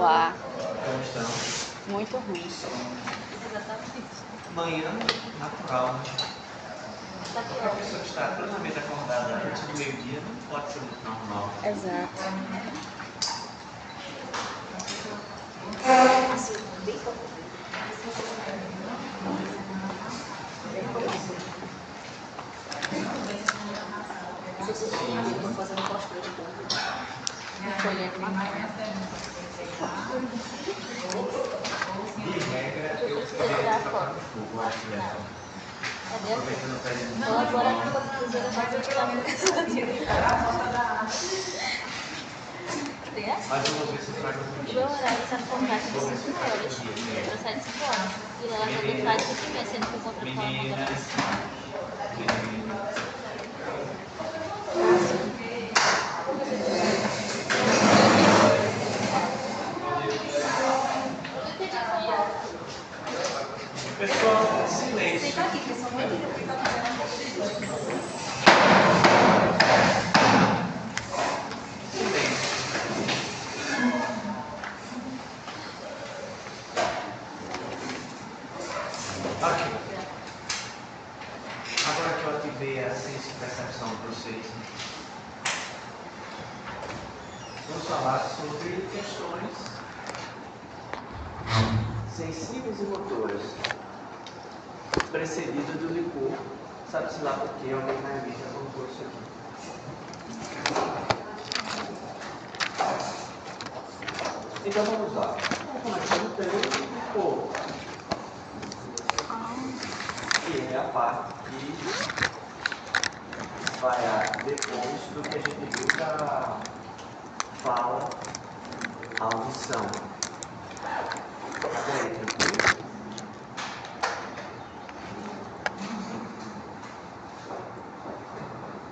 lá. Como estão? Muito ruim. Manhã natural. Para a pessoa que está plenamente acordada antes do meio-dia, não pode ser muito normal. Exato. De regra, eu poderia trocar no fogo, acho que é. Aproveitando o presente. Mas eu vou ver se eu trago outro dia. Meu horário está contado de 5 horas. Eu saio de 5 horas. E ela vai entrar de 5h30, sendo que eu encontro com ela Meninas, meninas. Pessoal, silêncio. Ok. Agora que eu ativei a ciência e percepção de vocês, vamos falar sobre questões sensíveis e motoras, precedidas do licor. Sabe-se lá por que alguém na mídia colocou isso aqui. Então vamos lá. Vamos começar pelo licor, que é a parte que vai depois do que a gente viu da fala, audição. Até aí, tranquilo?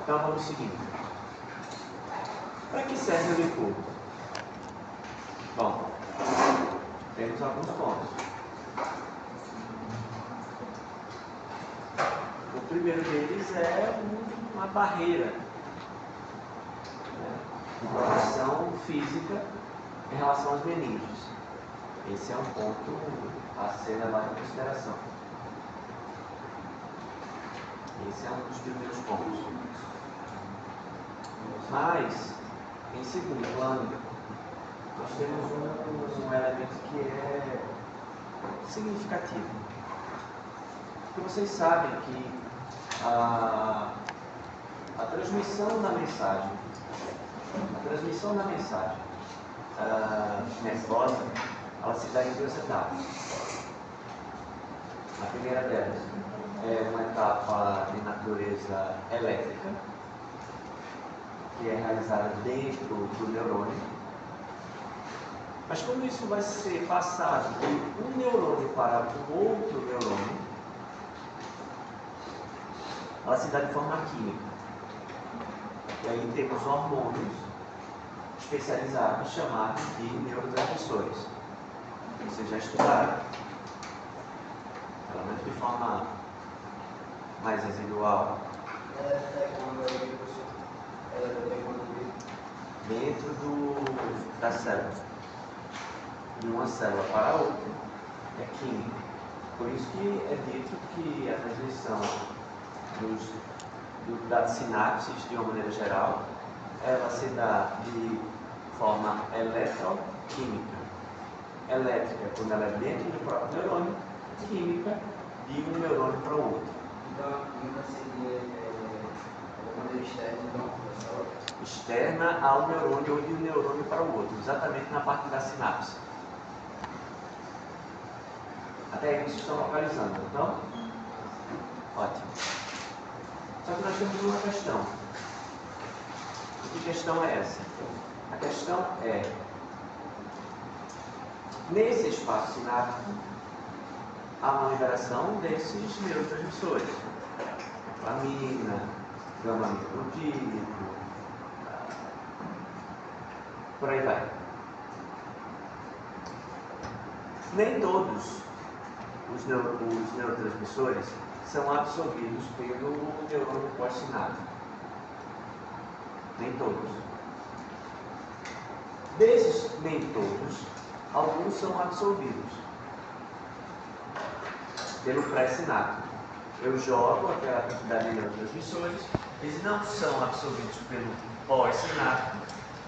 Então vamos seguindo. Para que serve o licor? Bom, temos alguns pontos. O primeiro deles é uma barreira, de proteção física em relação aos meninges. Esse é um ponto a ser levado em consideração. Esse é um dos primeiros pontos. Mas, em segundo plano, nós temos um elemento que é significativo. Porque vocês sabem que a transmissão da mensagem, nervosa, ela se dá em duas etapas. A primeira delas é uma etapa de natureza elétrica, que é realizada dentro do neurônio. Mas como isso vai ser passado de um neurônio para um outro neurônio, ela se dá de forma química. E aí temos hormônios especializados chamados de neurotransmissores. Vocês já estudaram, pelo menos de forma mais residual. Dentro da célula, de uma célula para a outra, é química. Por isso que é dito que a transmissão das sinapses, de uma maneira geral, ela se dá de forma eletroquímica. Elétrica, quando ela é dentro do próprio neurônio, química, de um neurônio para o outro. Então a química seria uma maneira externa, então? Externa ao neurônio ou de um neurônio para o outro, exatamente na parte da sinapse. Até aí vocês estão localizando, então? Ótimo. Só que nós temos uma questão. Que questão é essa? A questão é, nesse espaço sináptico, há uma liberação desses neurotransmissores. Amina, gama-aminoprotínico, por aí vai. Nem todos os neurotransmissores são absorvidos pelo neurônio pós-sináptico. Nem todos. Desses nem todos, Alguns são absorvidos pelo pré-sináptico. Eu jogo aquela quantidade de neurotransmissores, eles não são absorvidos pelo pós-sináptico,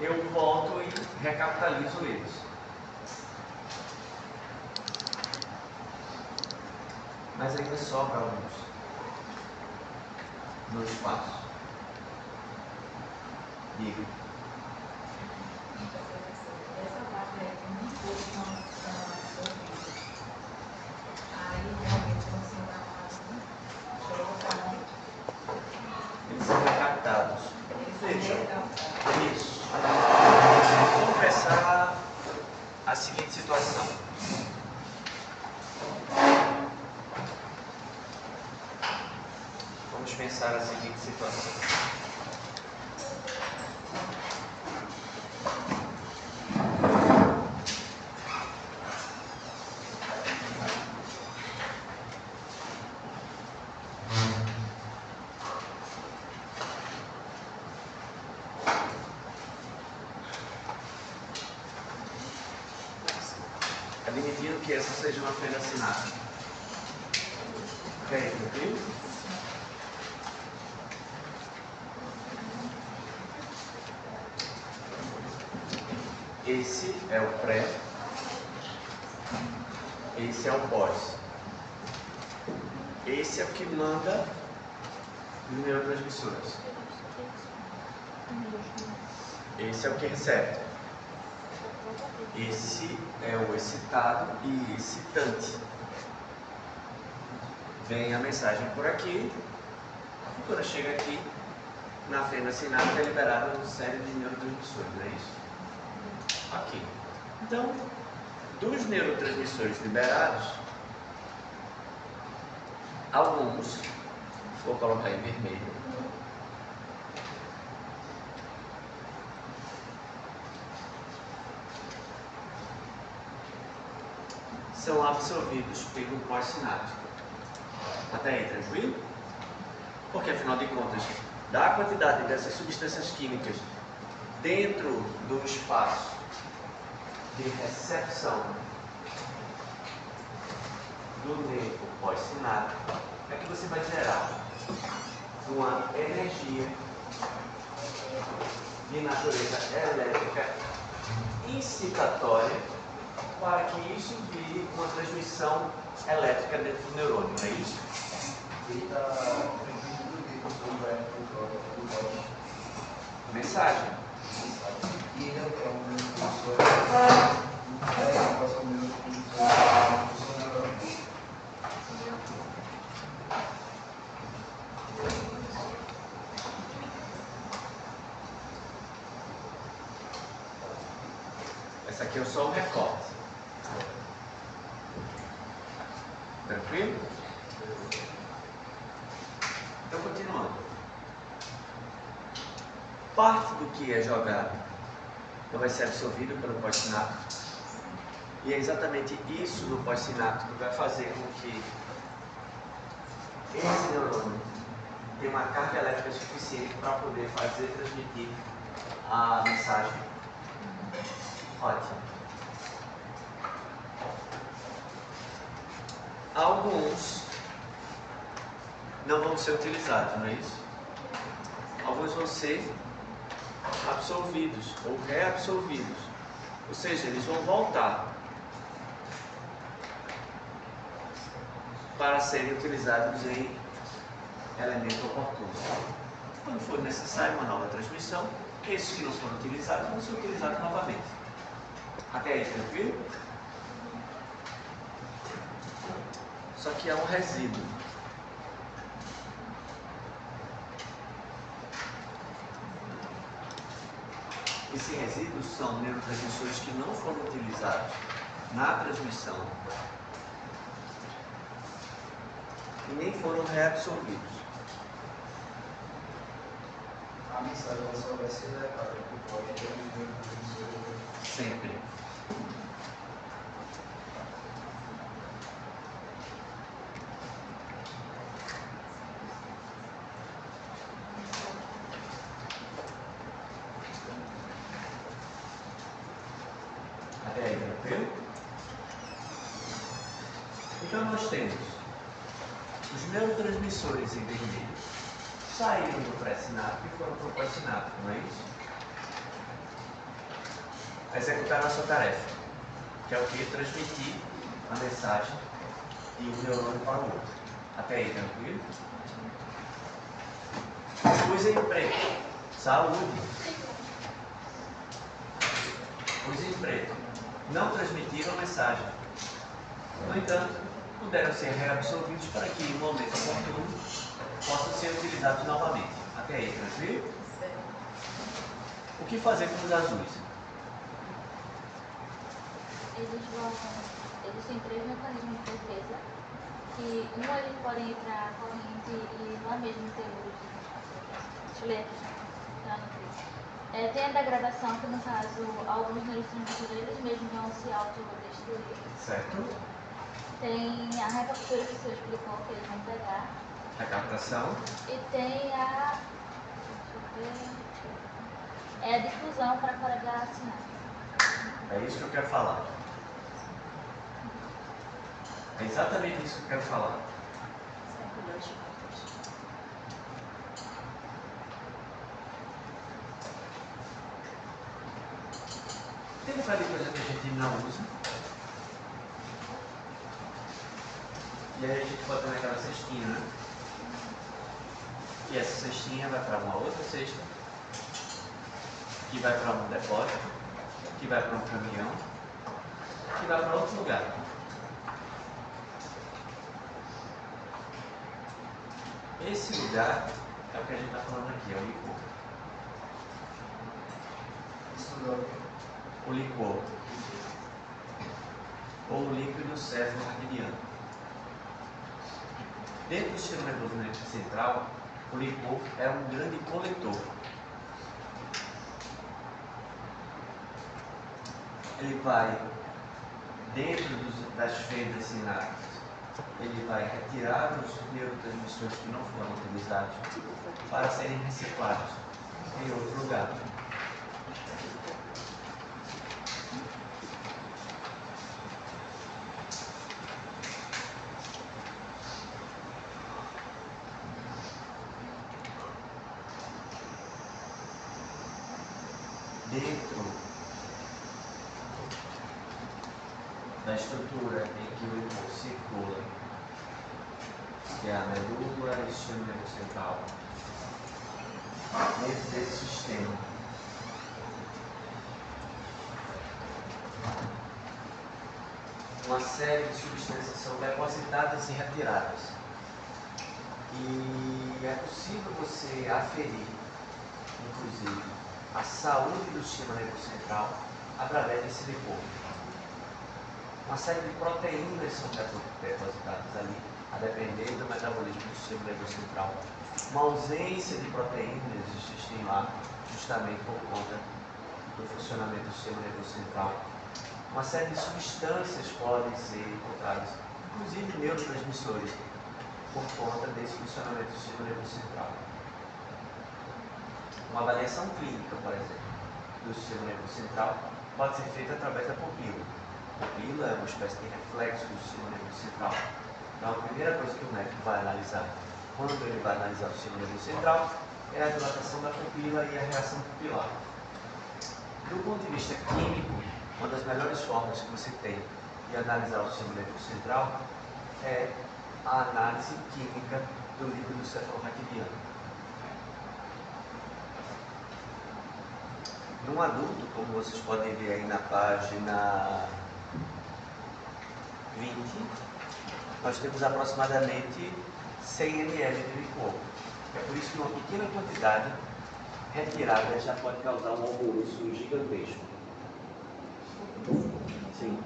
eu volto e recapitalizo eles. Mas ainda sobra alguns no espaço. Diga. Essa parte aí tem muito pouco que não são absorvidos. Aí realmente não se dá joga muito. Eles são recaptados. Vejam. Isso. Vamos pensar a seguinte situação. Vamos pensar a seguinte situação. Admitindo que essa seja uma fenda sináptica. Ok, tranquilo? Esse é o pré, esse é o pós. Esse é o que manda os neurotransmissores. Esse é o que recebe. Esse é o excitado e excitante. Vem a mensagem por aqui, e quando chega aqui, na fenda sináptica é liberada uma série de neurotransmissores, não é isso? Aqui. Então, dos neurotransmissores liberados, alguns, vou colocar em vermelho, são absorvidos pelo pós-sináptico. Até aí, tranquilo? Porque, afinal de contas, da quantidade dessas substâncias químicas dentro do espaço de recepção do nervo pós-sináptico, é que você vai gerar uma energia de natureza elétrica incitatória para que isso vire uma transmissão elétrica dentro do neurônio, não é isso? Ele está transmitindo o que o pós. Mensagem. E ele é um neurotransmissor. Pode ser um neurotransmissor. Essa aqui é só um recorte. Tranquilo? Então, continuando. Parte do que é jogado não vai ser absorvido pelo pós-sináptico. E é exatamente isso do pós-sináptico que vai fazer com que esse neurônio tenha uma carga elétrica suficiente para poder fazer transmitir a mensagem. Ótimo. Alguns não vão ser utilizados, não é isso? Alguns vão ser absorvidos ou reabsorvidos. Ou seja, eles vão voltar para serem utilizados em elemento oportuno. Quando for necessário uma nova transmissão, esses que não foram utilizados vão ser utilizados novamente. Até aí, tranquilo? Só que há um resíduo. Esse resíduo são neurotransmissores que não foram utilizados na transmissão e nem foram reabsorvidos. A mensagem só vai ser levada para o pós pelos neurotransmissores. Sempre. Até aí, tranquilo? Então nós temos os neurotransmissores em vermelho saíram do pré-sináptico e foram para o pós-sináptico, não é isso? Executaram a sua tarefa, que é o que? Transmitir a mensagem de um neurônio para o outro. Até aí, tranquilo? Os em preto, saúde. Os em preto não transmitiram a mensagem. No entanto, puderam ser reabsorvidos para que, em momento oportuno, possam ser utilizados novamente. Até aí, tranquilo? O que fazer com os azuis? Existem 3 mecanismos de defesa, que eles podem ir para a corrente e lá mesmo ter os... Deixa eu ler aqui. Tem a degradação, que no caso, alguns neurotransmissores eles mesmos vão se autodestruir. Certo? Tem a recaptura que o senhor explicou, que eles vão pegar. Recaptação. E tem a... a difusão para fora da sinapse. É isso que eu quero falar. É exatamente isso que eu quero falar. Tem um bocado de coisa que a gente não usa. E aí a gente bota naquela cestinha, né? E essa cestinha vai para uma outra cesta, que vai para um depósito, que vai para um caminhão, que vai para outro lugar. Esse lugar é o que a gente está falando aqui, é o licor. O licor, ou o líquido céfalo-raquidiano. Dentro do sistema nervoso central, o licor é um grande coletor. Ele vai dentro das fendas sinápticas, ele vai retirar os neurotransmissores que não foram utilizados para serem reciclados em outro lugar. Dentro da estrutura em que o licor circula, que é a medula e o sistema nervoso central, dentro desse sistema, uma série de substâncias são depositadas e retiradas. E é possível você aferir, inclusive, a saúde do sistema nervoso central através desse licor. Uma série de proteínas são depositadas ali, a depender do metabolismo do sistema nervoso central. Uma ausência de proteínas existem lá, justamente por conta do funcionamento do sistema nervoso central. Uma série de substâncias podem ser encontradas, inclusive neurotransmissores, por conta desse funcionamento do sistema nervoso central. Uma avaliação clínica, por exemplo, do sistema nervoso central pode ser feita através da pupila. A pupila é uma espécie de reflexo do sistema nervoso central. Então, a primeira coisa que o médico vai analisar quando ele vai analisar o sistema nervoso central é a dilatação da pupila e a reação pupilar. Do ponto de vista químico, uma das melhores formas que você tem de analisar o sistema nervoso central é a análise química do líquido cefalorraquidiano. Num adulto, como vocês podem ver aí na página 20, nós temos aproximadamente 100 ml de licor. É por isso que uma pequena quantidade retirada já pode causar um alvoroço gigantesco. Sim.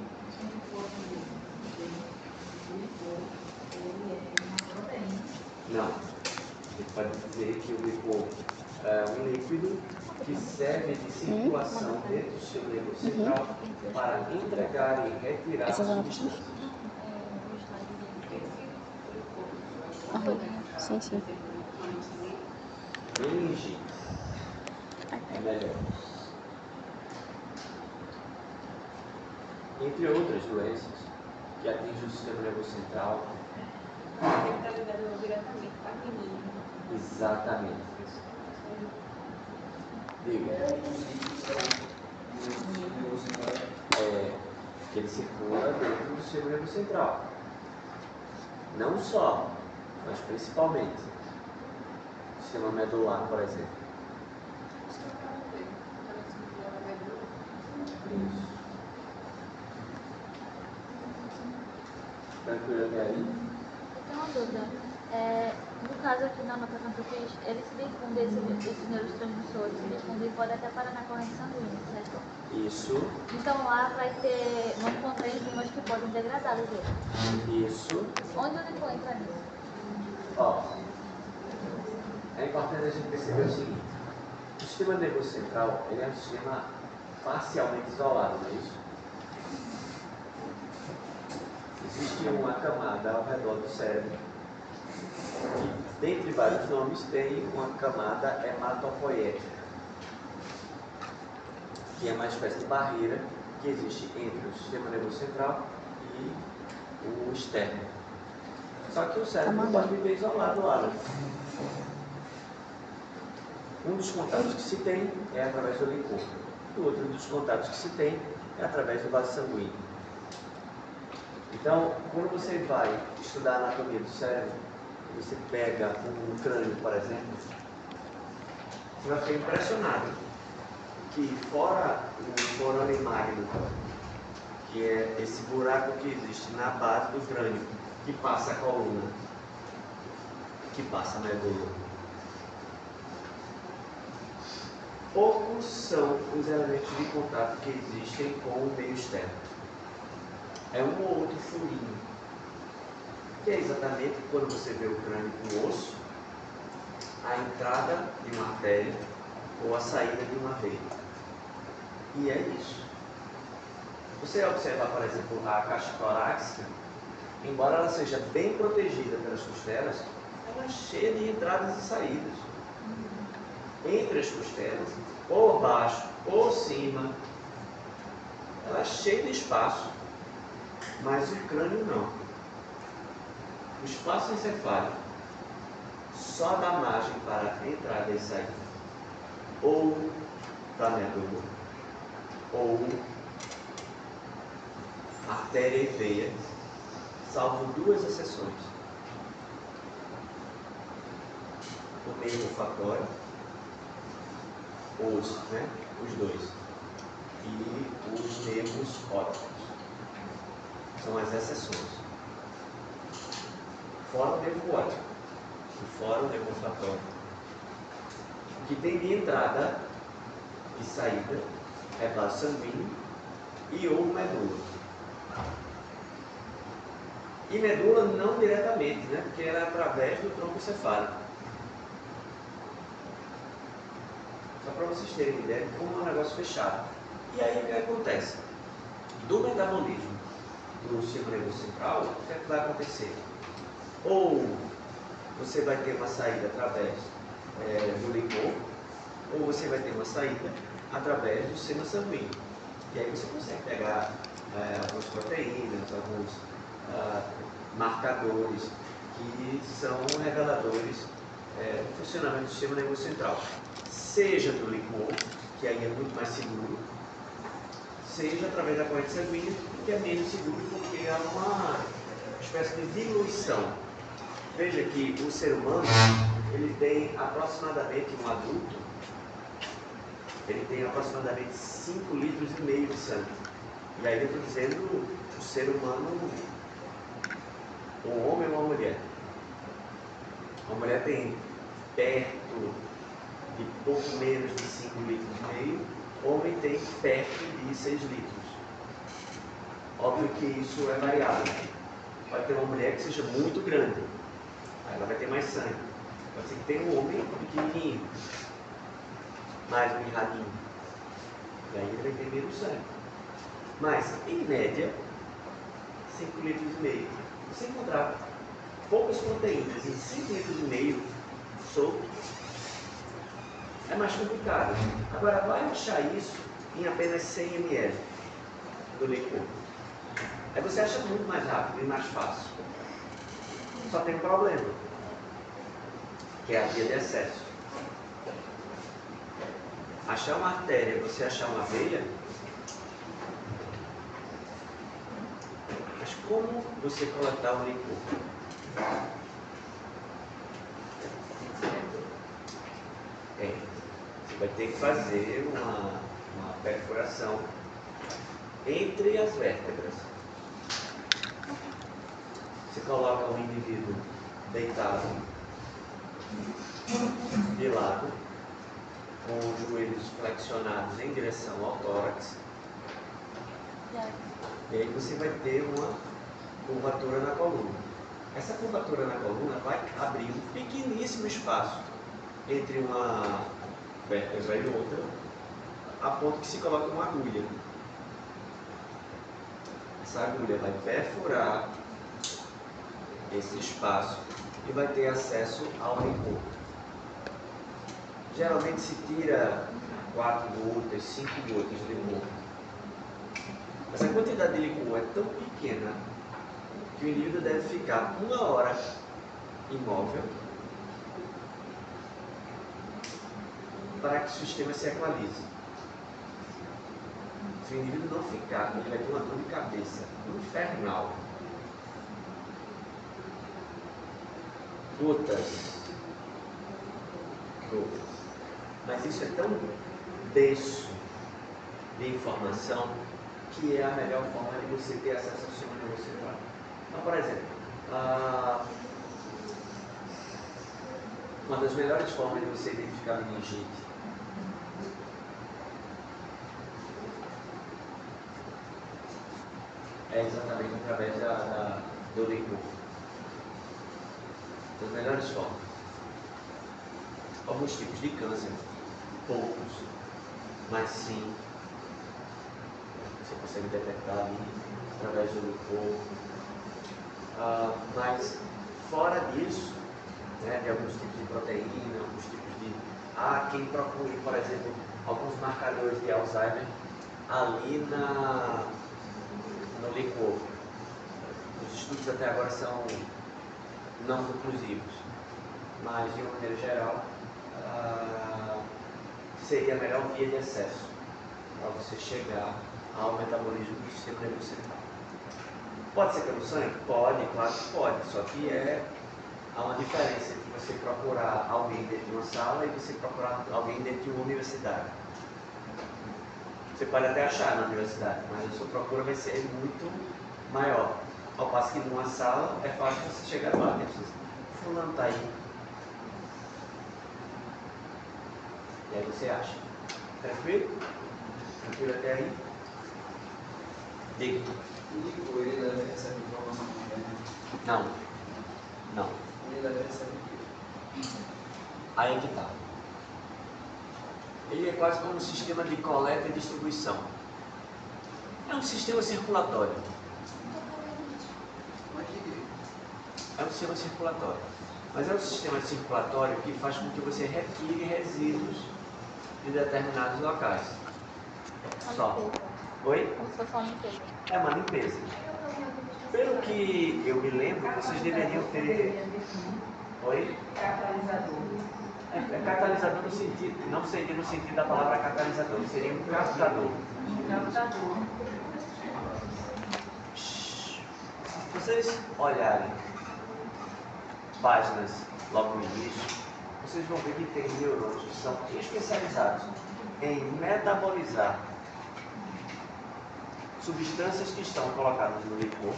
Não. A gente pode dizer que o licor é um líquido que serve de circulação dentro do sistema nervoso central para entregar e retirar substâncias. Sim, sim. Meningite. É melhor. entre outras doenças que atingem o sistema nervoso central. Ele está ligado diretamente para a menina. Exatamente. Diga. Que ele circula dentro do sistema nervoso central. Não só, mas principalmente. O sistema medular, por exemplo. Isso. Tranquilo até aí? Eu tenho uma dúvida. No caso aqui na anotação que eu fiz, eles se difundem, esses neurotransmissores se difundem e podem até parar na corrente sanguínea, certo? Isso. Então lá vai ter, vão encontrar enzimas que podem degradá-los. Isso. Onde o licor entra nisso? Ó, é importante a gente perceber o seguinte: o sistema nervoso central ele é um sistema parcialmente isolado, não é isso? Existe uma camada ao redor do cérebro que, dentre vários nomes, tem uma camada hematopoética, que é uma espécie de barreira que existe entre o sistema nervoso central e o externo. Só que o cérebro não pode viver isolado lá, né? Um dos contatos que se tem é através do licor. O outro dos contatos que se tem é através do vaso sanguíneo. Então, quando você vai estudar a anatomia do cérebro, você pega um crânio, por exemplo, você vai ficar impressionado que fora o forame magno, que é esse buraco que existe na base do crânio, que passa a coluna, que passa a medula, poucos são os elementos de contato que existem com o meio externo. É um ou outro furinho, que é exatamente quando você vê o crânio com o osso, a entrada de uma artéria ou a saída de uma veia. E é isso. Você observar, por exemplo, a caixa torácica, embora ela seja bem protegida pelas costelas, ela é cheia de entradas e saídas. Entre as costelas, ou abaixo, ou cima, ela é cheia de espaço. Mas o crânio não. O espaço encefálico só dá margem para entrada e saída, ou da medula, ou artéria e veia, salvo duas exceções: o meio olfatório, os dois, e os nervos ópticos. São as exceções. Fora o nervo óptico e fora o nervo olfatório. O que tem de entrada e saída é vaso sanguíneo e ou medula. E medula não diretamente, né? Porque ela é através do tronco encefálico. Só para vocês terem uma ideia de como é um negócio fechado. E aí o que acontece? Do metabolismo do sistema nervoso central, o que é que vai acontecer? Ou você vai ter uma saída através do licor, ou você vai ter uma saída através do sistema sanguíneo. E aí você consegue pegar algumas proteínas, alguns marcadores que são reveladores do funcionamento do sistema nervoso central. Seja do licor, que aí é muito mais seguro, seja através da corrente sanguínea, que é menos seguro porque há uma espécie de diluição. Veja que o ser humano, ele tem aproximadamente, um adulto, ele tem aproximadamente 5,5 litros de sangue. E aí eu estou dizendo o ser humano, um homem ou uma mulher. A mulher tem perto de pouco menos de 5,5 litros, o homem tem perto de 6 litros. Óbvio que isso é variável. Pode ter uma mulher que seja muito grande, aí ela vai ter mais sangue. Pode ser que tenha um homem pequenininho, mais mirradinho, e aí ele vai ter menos sangue. Mas, em média, 5,5 litros. Você encontrar poucas proteínas em 5,5 litros solto, é mais complicado. Agora, vai achar isso em apenas 100 ml. do licor. Aí você acha muito mais rápido e mais fácil. Só tem um problema, que é a via de acesso. Achar uma artéria, você achar uma veia, mas como você coletar o licor? Você vai ter que fazer uma perfuração entre as vértebras. Você coloca o indivíduo deitado de lado, com os joelhos flexionados em direção ao tórax. E aí você vai ter uma curvatura na coluna. Essa curvatura na coluna vai abrir um pequeníssimo espaço entre uma vértebra e outra, a ponto que se coloca uma agulha. Essa agulha vai perfurar esse espaço e vai ter acesso ao licor. Geralmente se tira 4 gotas, 5 gotas de licor. Mas a quantidade de licor é tão pequena que o indivíduo deve ficar 1 hora imóvel para que o sistema se equalize. Se o indivíduo não ficar, ele vai ter uma dor de cabeça infernal. Gotas. Mas isso é tão denso de informação que é a melhor forma de você ter acesso ao sistema nervoso central. Então, por exemplo, uma das melhores formas de você identificar a meningite é exatamente através do licor. Das melhores formas. Alguns tipos de câncer, poucos, mas sim, você consegue detectar ali através do licor. Mas fora disso, né, de alguns tipos de proteína, alguns tipos de... quem procure, por exemplo, alguns marcadores de Alzheimer ali no licor. Os estudos até agora são não conclusivos, mas de uma maneira geral seria a melhor via de acesso para você chegar ao metabolismo do sistema nervoso central. Pode ser pelo sangue? Pode, claro que pode, só que há uma diferença entre você procurar alguém dentro de uma sala e você procurar alguém dentro de uma universidade. Você pode até achar na universidade, mas a sua procura vai ser muito maior. Ao passo que numa sala é fácil você chegar lá, fulano está aí. E aí você acha. Tranquilo? Tranquilo até aí? Diga. O licor, ele deve receber informação também? Não. Ele deve receber o quê? Aí é que está. Ele é quase como um sistema de coleta e distribuição. É um sistema circulatório. É um sistema circulatório. Mas é um sistema circulatório que faz com que você retire resíduos de determinados locais. Só. Oi? Como se fosse uma limpeza. É uma limpeza. Pelo que eu me lembro, vocês deveriam ter... Oi? Catalisador. É catalisador no sentido, não seria no sentido da palavra catalisador, seria um captador. Captador. Se vocês olharem páginas logo no início, vocês vão ver que tem neurônios que são especializados em metabolizar substâncias que estão colocadas no licor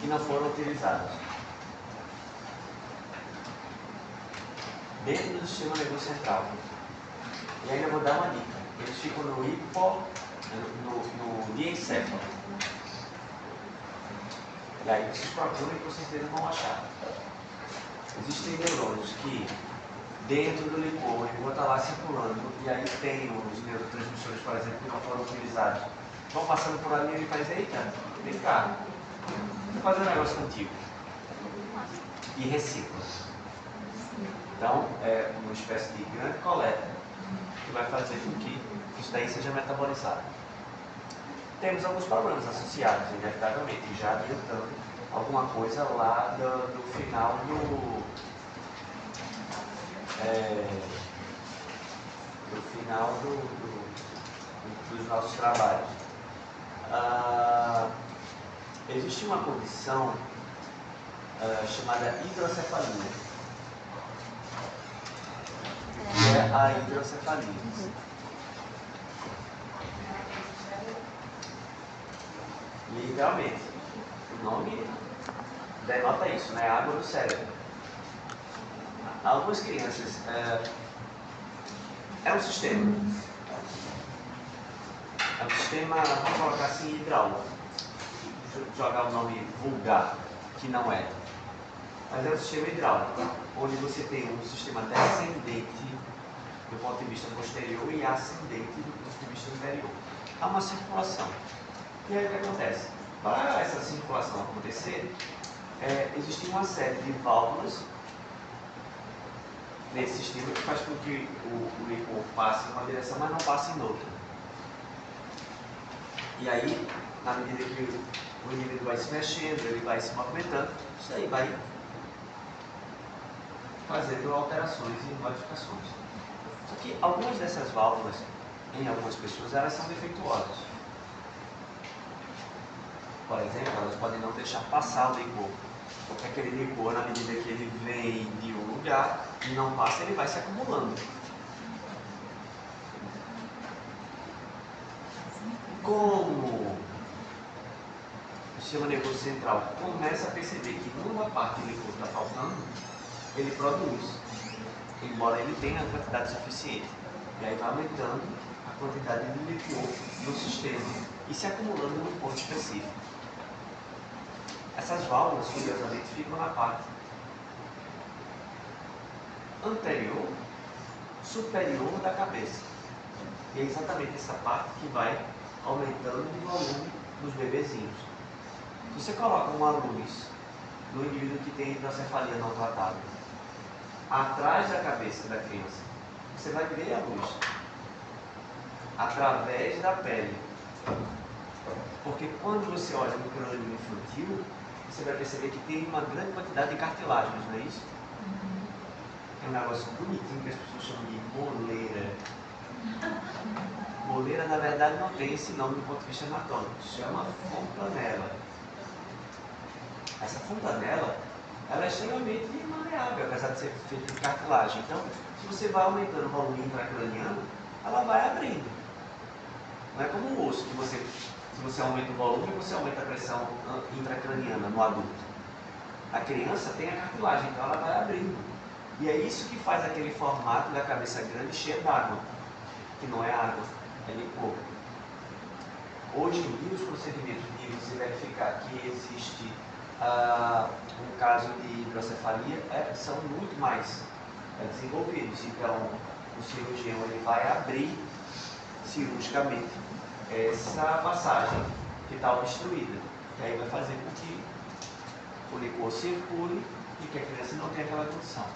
que não foram utilizadas dentro do sistema nervoso central. E ainda vou dar uma dica: eles ficam no diencéfalo. E aí vocês procuram e com certeza vão achar. Existem neurônios que dentro do licor, o licor está lá circulando, e aí tem os neurotransmissores, por exemplo, que não foram utilizados. Vão passando por ali e ele faz: eita, vem cá, vou fazer um negócio contigo. E recicla. Então, é uma espécie de grande coleta que vai fazer com que isso daí seja metabolizado. Temos alguns problemas associados, inevitavelmente, já adiantando alguma coisa lá do final dos nossos trabalhos. Existe uma condição chamada hidrocefalia, que é a hidrocefalia. Literalmente, o nome denota isso, né? Água do cérebro. Algumas crianças é um sistema, vamos colocar assim, hidráulico. Deixa eu jogar um nome vulgar, que não é. Mas é um sistema hidráulico, onde você tem um sistema descendente do ponto de vista posterior e ascendente do ponto de vista anterior. Há uma circulação. E aí o que acontece? Para essa circulação acontecer, existe uma série de válvulas nesse sistema que faz com que o licor passe em uma direção, mas não passe em outra. E aí, na medida que o indivíduo vai se mexendo, ele vai se movimentando, isso aí vai fazendo alterações e modificações. Só que algumas dessas válvulas, em algumas pessoas, elas são defeituosas. Por exemplo, elas podem não deixar passar o licor, porque aquele licor, na medida que ele vem de um lugar e não passa, ele vai se acumulando. Como o sistema nervoso central começa a perceber que numa parte do licor está faltando, ele produz, embora ele tenha a quantidade suficiente. E aí vai aumentando a quantidade de licor no sistema e se acumulando num ponto específico. Essas válvulas, curiosamente, ficam na parte anterior, superior da cabeça. E é exatamente essa parte que vai aumentando o volume dos bebezinhos. Se você coloca uma luz no indivíduo que tem hidrocefalia não tratada, atrás da cabeça da criança, você vai ver a luz através da pele. Porque quando você olha no crânio infantil, você vai perceber que tem uma grande quantidade de cartilagens, não é isso? É um negócio bonitinho que as pessoas chamam de moleira. Moleira, na verdade, não tem esse nome do ponto de vista anatômico. Se chama fontanela. Essa fontanela, ela é extremamente maleável, apesar de ser feita de cartilagem. Então, se você vai aumentando o volume intracraniano, ela vai abrindo. Não é como um osso, que se você aumenta o volume, você aumenta a pressão intracraniana no adulto. A criança tem a cartilagem, então ela vai abrindo. E é isso que faz aquele formato da cabeça grande cheia d'água, que não é água, é licor. Hoje em dia, os procedimentos de você verificar que existe um caso de hidrocefalia são muito mais desenvolvidos. Então, o cirurgião ele vai abrir cirurgicamente essa passagem que está obstruída. E aí vai fazer com que o licor circule e que a criança não tenha aquela condição.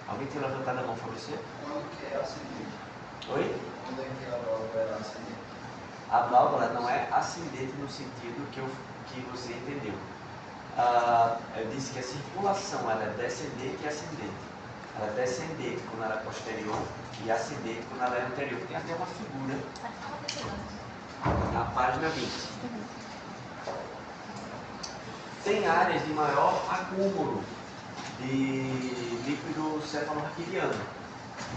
Alguém tem levantado a mão para você? Quando que é ascendente? Oi? Quando é que a válvula é ascendente? A válvula não é ascendente no sentido que você entendeu. Eu disse que a circulação ela é descendente e ascendente. Ela é descendente quando ela é posterior e ascendente quando ela é anterior. Tem até uma figura na página 20. Tem áreas de maior acúmulo de líquido cefalorraquidiano.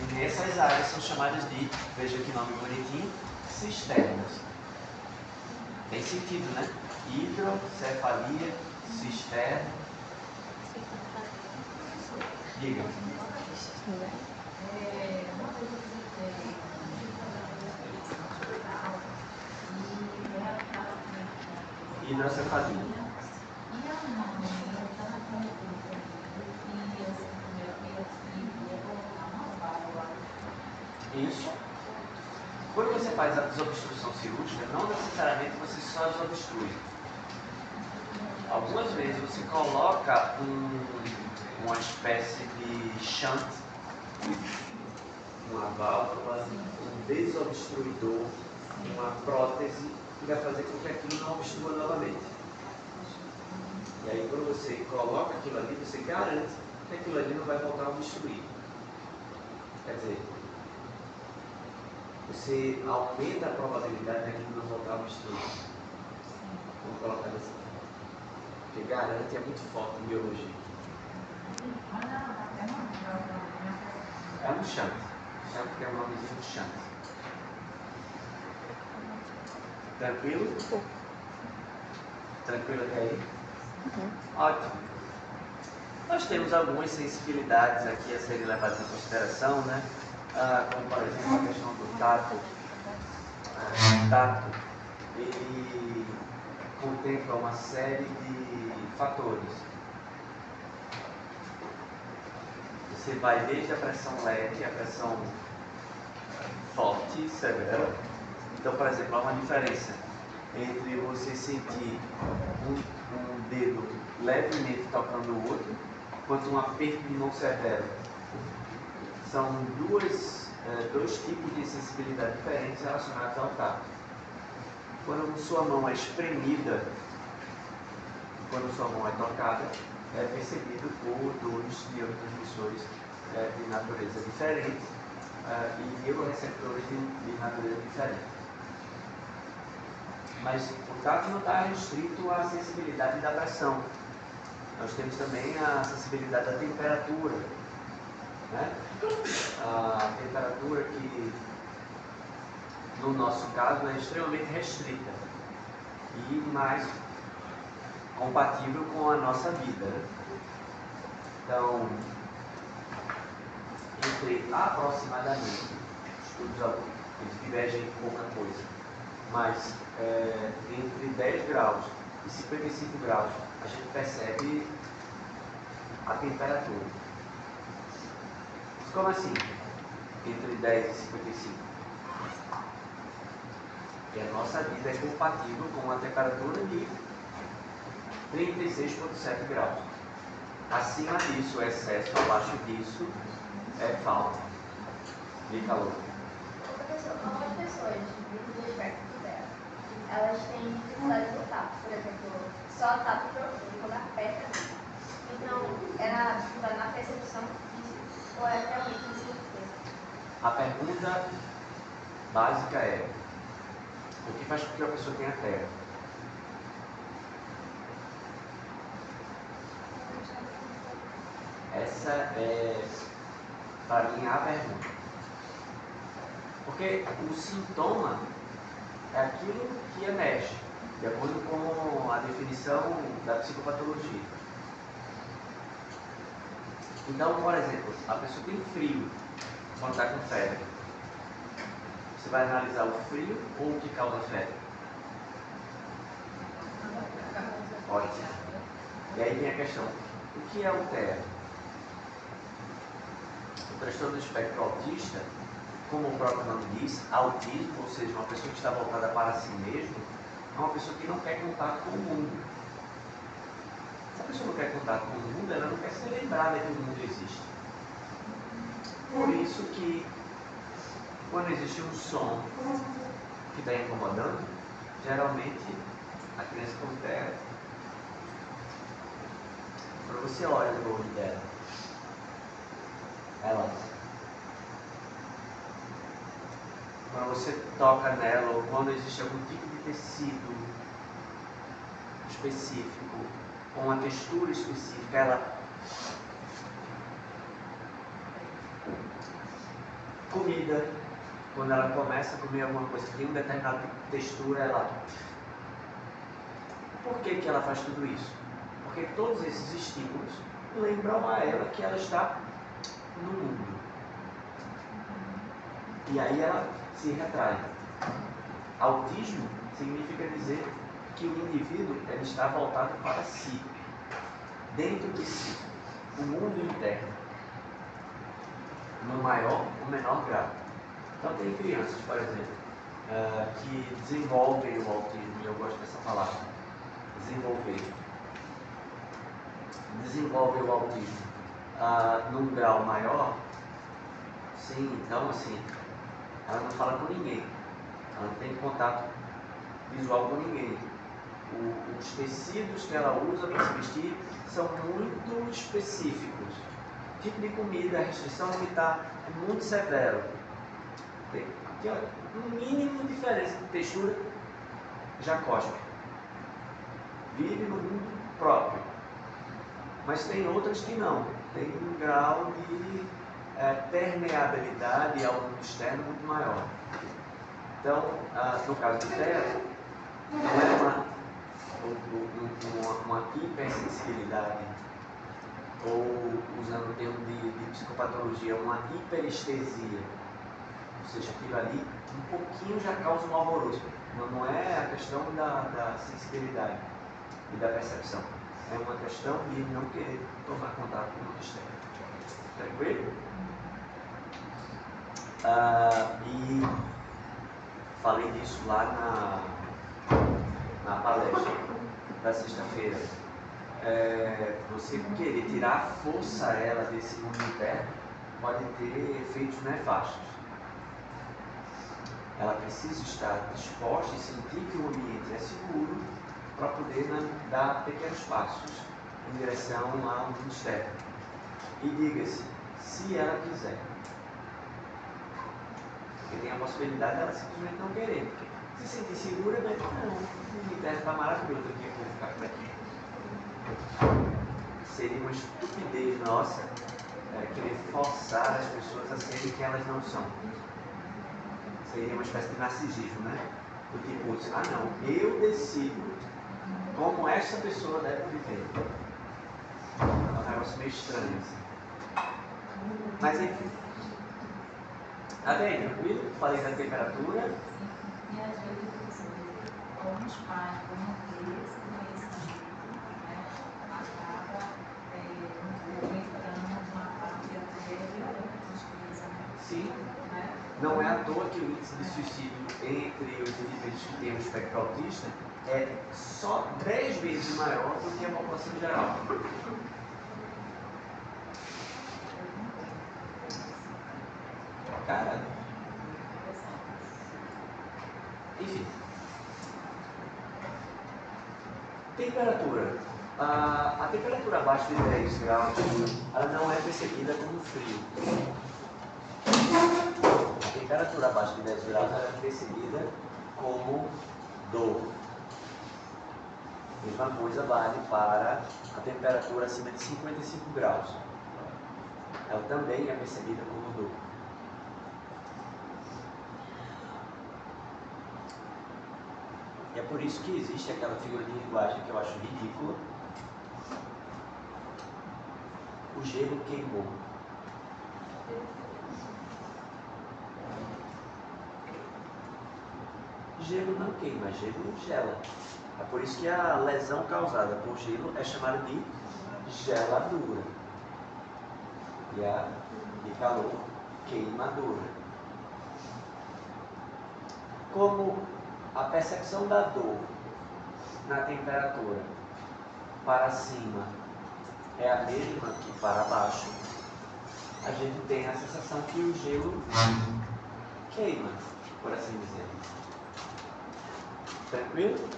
E nessas áreas são chamadas de, veja que nome bonitinho, cisternas. Tem sentido, né? Hidrocefalia, cisterna. Diga. Uma coisa que você tem, Hidrocefalia. Isso. Quando você faz a desobstrução cirúrgica, não necessariamente você só desobstrui. Algumas vezes você coloca uma espécie de shunt uma válvula, um desobstruidor, uma prótese, que vai fazer com que aquilo não obstrua novamente. E aí, quando você coloca aquilo ali, você garante que aquilo ali não vai voltar a obstruir. Quer dizer, você aumenta a probabilidade daquilo não voltar a obstruir. Vamos colocar dessa forma. Porque garante é muito forte em biologia. É um chante. Chante que é um nomezinho de chante. Tranquilo? Tranquilo até aí? Ótimo. Nós temos algumas sensibilidades aqui a serem levadas em consideração, né? Como por exemplo a questão do tato. O tato, ele contempla uma série de fatores. Você vai desde a pressão leve, a pressão forte, severa. Então, por exemplo, há uma diferença entre você sentir um dedo levemente tocando o outro, quanto um aperto de mão severo. São dois tipos de sensibilidade diferentes relacionados ao tato. Quando sua mão é espremida, quando sua mão é tocada, é percebido por dois neurotransmissores de natureza diferente e neuroreceptores de natureza diferente. Mas o tato não está restrito à sensibilidade da pressão. Nós temos também a sensibilidade da temperatura, né? A temperatura que, no nosso caso, é extremamente restrita e mais compatível com a nossa vida, né? Então, entre aproximadamente, estudos alguns, eles divergem em pouca coisa, mas entre 10 graus e 55 graus, a gente percebe a temperatura. Como assim? Entre 10 e 55? E a nossa vida é compatível com uma temperatura de 36,7 graus. Acima disso, o excesso, abaixo disso, é falta de calor. Algumas pessoas, do espectro dela, elas têm dificuldade no tato, por exemplo, só tato profundo, quando aperta. Então, era na percepção disso, ou é realmente uma surpresa? A pergunta básica é: o que faz com que a pessoa tenha terra? Essa é, para mim, a pergunta. Porque o sintoma é aquilo que emerge, de acordo com a definição da psicopatologia. Então, por exemplo, a pessoa tem frio quando está com febre. Você vai analisar o frio ou o que causa febre? Ótimo. E aí vem a questão: o que altera? O transtorno do espectro autista, como o próprio nome diz, autismo, ou seja, uma pessoa que está voltada para si mesmo, é uma pessoa que não quer contato com o mundo. Se a pessoa não quer contato com o mundo, ela não quer ser lembrada que o mundo existe. Por isso que, quando existe um som que está incomodando, geralmente a criança com terra. Quando você olha no olho dela, quando você toca nela, ou quando existe algum tipo de tecido específico, com uma textura específica, ela comida, quando ela começa a comer alguma coisa que tem um determinado tipo de textura, ela... Por que ela faz tudo isso? Porque todos esses estímulos lembram a ela que ela está no mundo. E aí ela se retrai. Autismo significa dizer que o indivíduo ele está voltado para si, dentro de si, o mundo interno, no maior ou menor grau. Então tem crianças, por exemplo, que desenvolvem o autismo, e eu gosto dessa palavra, desenvolvem o autismo num grau maior, Sim, então assim, ela não fala com ninguém. Ela não tem contato visual com ninguém. Os tecidos que ela usa para se vestir são muito específicos. O tipo de comida, a restrição alimentar é muito severo. Tem um mínimo de diferença de textura, já cospe. Vive no mundo próprio. Mas tem outras que não. Tem um grau de permeabilidade ao mundo externo muito maior. Então, no caso do Theo, não é uma hipersensibilidade, ou, usando o termo de psicopatologia, uma hiperestesia. Ou seja, aquilo ali um pouquinho já causa um alvoroço. Não é a questão da sensibilidade e da percepção. É uma questão de não querer tomar contato com o mundo externo. Tranquilo? E falei disso lá na palestra da sexta-feira. Você querer tirar a força a ela desse mundo interno pode ter efeitos nefastos. Ela precisa estar disposta e sentir que o ambiente é seguro para poder dar pequenos passos em direção ao mundo externo. E diga-se, se ela quiser. Porque tem a possibilidade dela simplesmente não querer. Se sentir segura, mas não, o mundo interno está maravilhoso aqui, eu vou ficar por aqui. Seria uma estupidez nossa querer forçar as pessoas a serem quem elas não são. Seria uma espécie de narcisismo, né? Do tipo, não, eu decido como essa pessoa deve viver. É um negócio meio estranho, assim. Mas enfim. Tá bem, tranquilo? Falei da temperatura. E às vezes, alguns pais, por não ter esse conhecimento, né, acaba entrando numa parte até violenta nas crianças, Sim. né? Não é à toa que o índice de suicídio entre os indivíduos que têm o espectro autista é só 10 vezes maior do que a população geral. Cara, enfim. Temperatura. A temperatura abaixo de 10 graus ela não é percebida como frio. A temperatura abaixo de 10 graus ela é percebida como dor. A mesma coisa vale para a temperatura acima de 55 graus. Ela também é percebida como dor. E é por isso que existe aquela figura de linguagem que eu acho ridícula. O gelo queimou. Gelo não queima, gelo gela. É por isso que a lesão causada por gelo é chamada de geladura. E a de calor, queimadura. Como a percepção da dor na temperatura para cima é a mesma que para baixo, a gente tem a sensação que o gelo queima, por assim dizer. Tranquilo?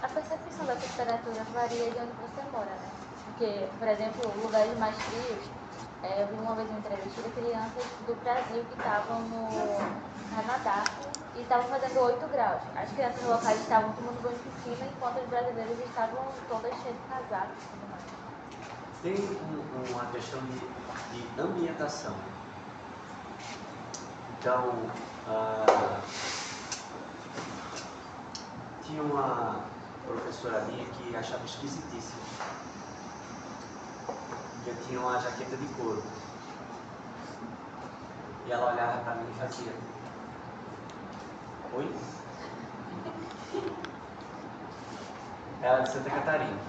A percepção da temperatura varia de onde você mora, né? Porque, por exemplo, lugares mais frios, eu vi uma vez uma entrevista de crianças do Brasil que estavam no Canadá e estavam fazendo 8 graus. As crianças locais estavam tomando banho de piscina, enquanto os brasileiros estavam todas cheias de casacos e tudo mais. Tem uma questão de ambientação. Então, tinha uma professora minha que achava esquisitíssimo que eu tinha uma jaqueta de couro. E ela olhava para mim e fazia: oi? Ela é de Santa Catarina.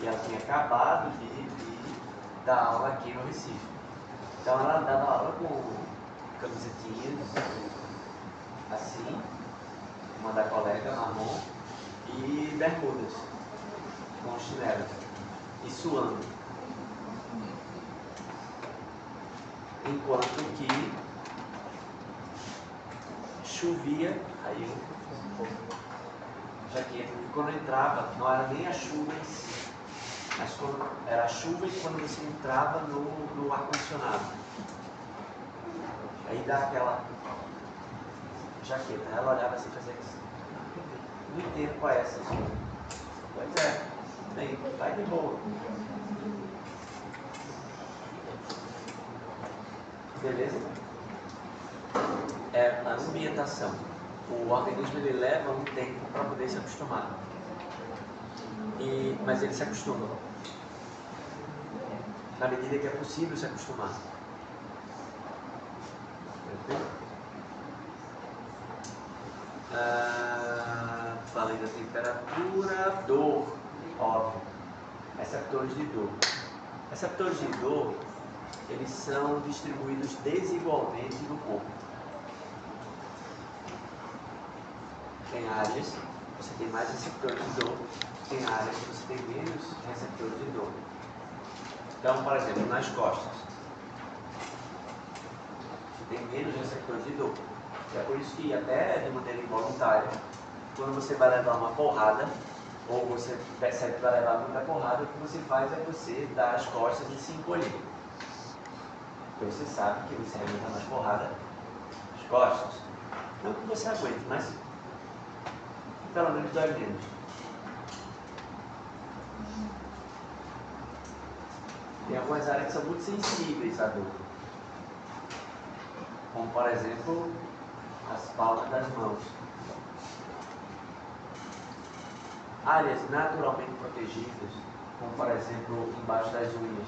E ela tinha acabado de dar aula aqui no Recife. Então ela dava aula com camisetinhas assim, uma da colega marrom, e bermudas com chinelos, e suando. enquanto que chovia, aí jaqueta, quando entrava, não era nem a chuva em si, mas quando era a chuva e quando você entrava no ar-condicionado. Aí dá aquela jaqueta, ela olhava assim e fazia assim, não entendo qual é essa chuva. Pois é, bem, vai de boa. Beleza? É a ambientação. O organismo ele leva um tempo para poder se acostumar. Mas ele se acostuma. Na medida que é possível se acostumar. Perfeito? Falei da temperatura, dor, óbvio. Receptores de dor. Receptores de dor, eles são distribuídos desigualmente no corpo. Tem áreas que você tem mais receptores de dor, tem áreas que você tem menos receptores de dor. Então, por exemplo, nas costas, você tem menos receptores de dor. É por isso que, até de maneira involuntária, quando você vai levar uma porrada, ou você percebe que vai levar muita porrada, o que você faz é você dar as costas e se encolher. Porque você sabe que você aguenta mais porrada nas costas. Não que você aguente, mas pelo menos dói menos. Tem algumas áreas que são muito sensíveis à dor. Como, por exemplo, as palmas das mãos. Áreas naturalmente protegidas, como, por exemplo, embaixo das unhas.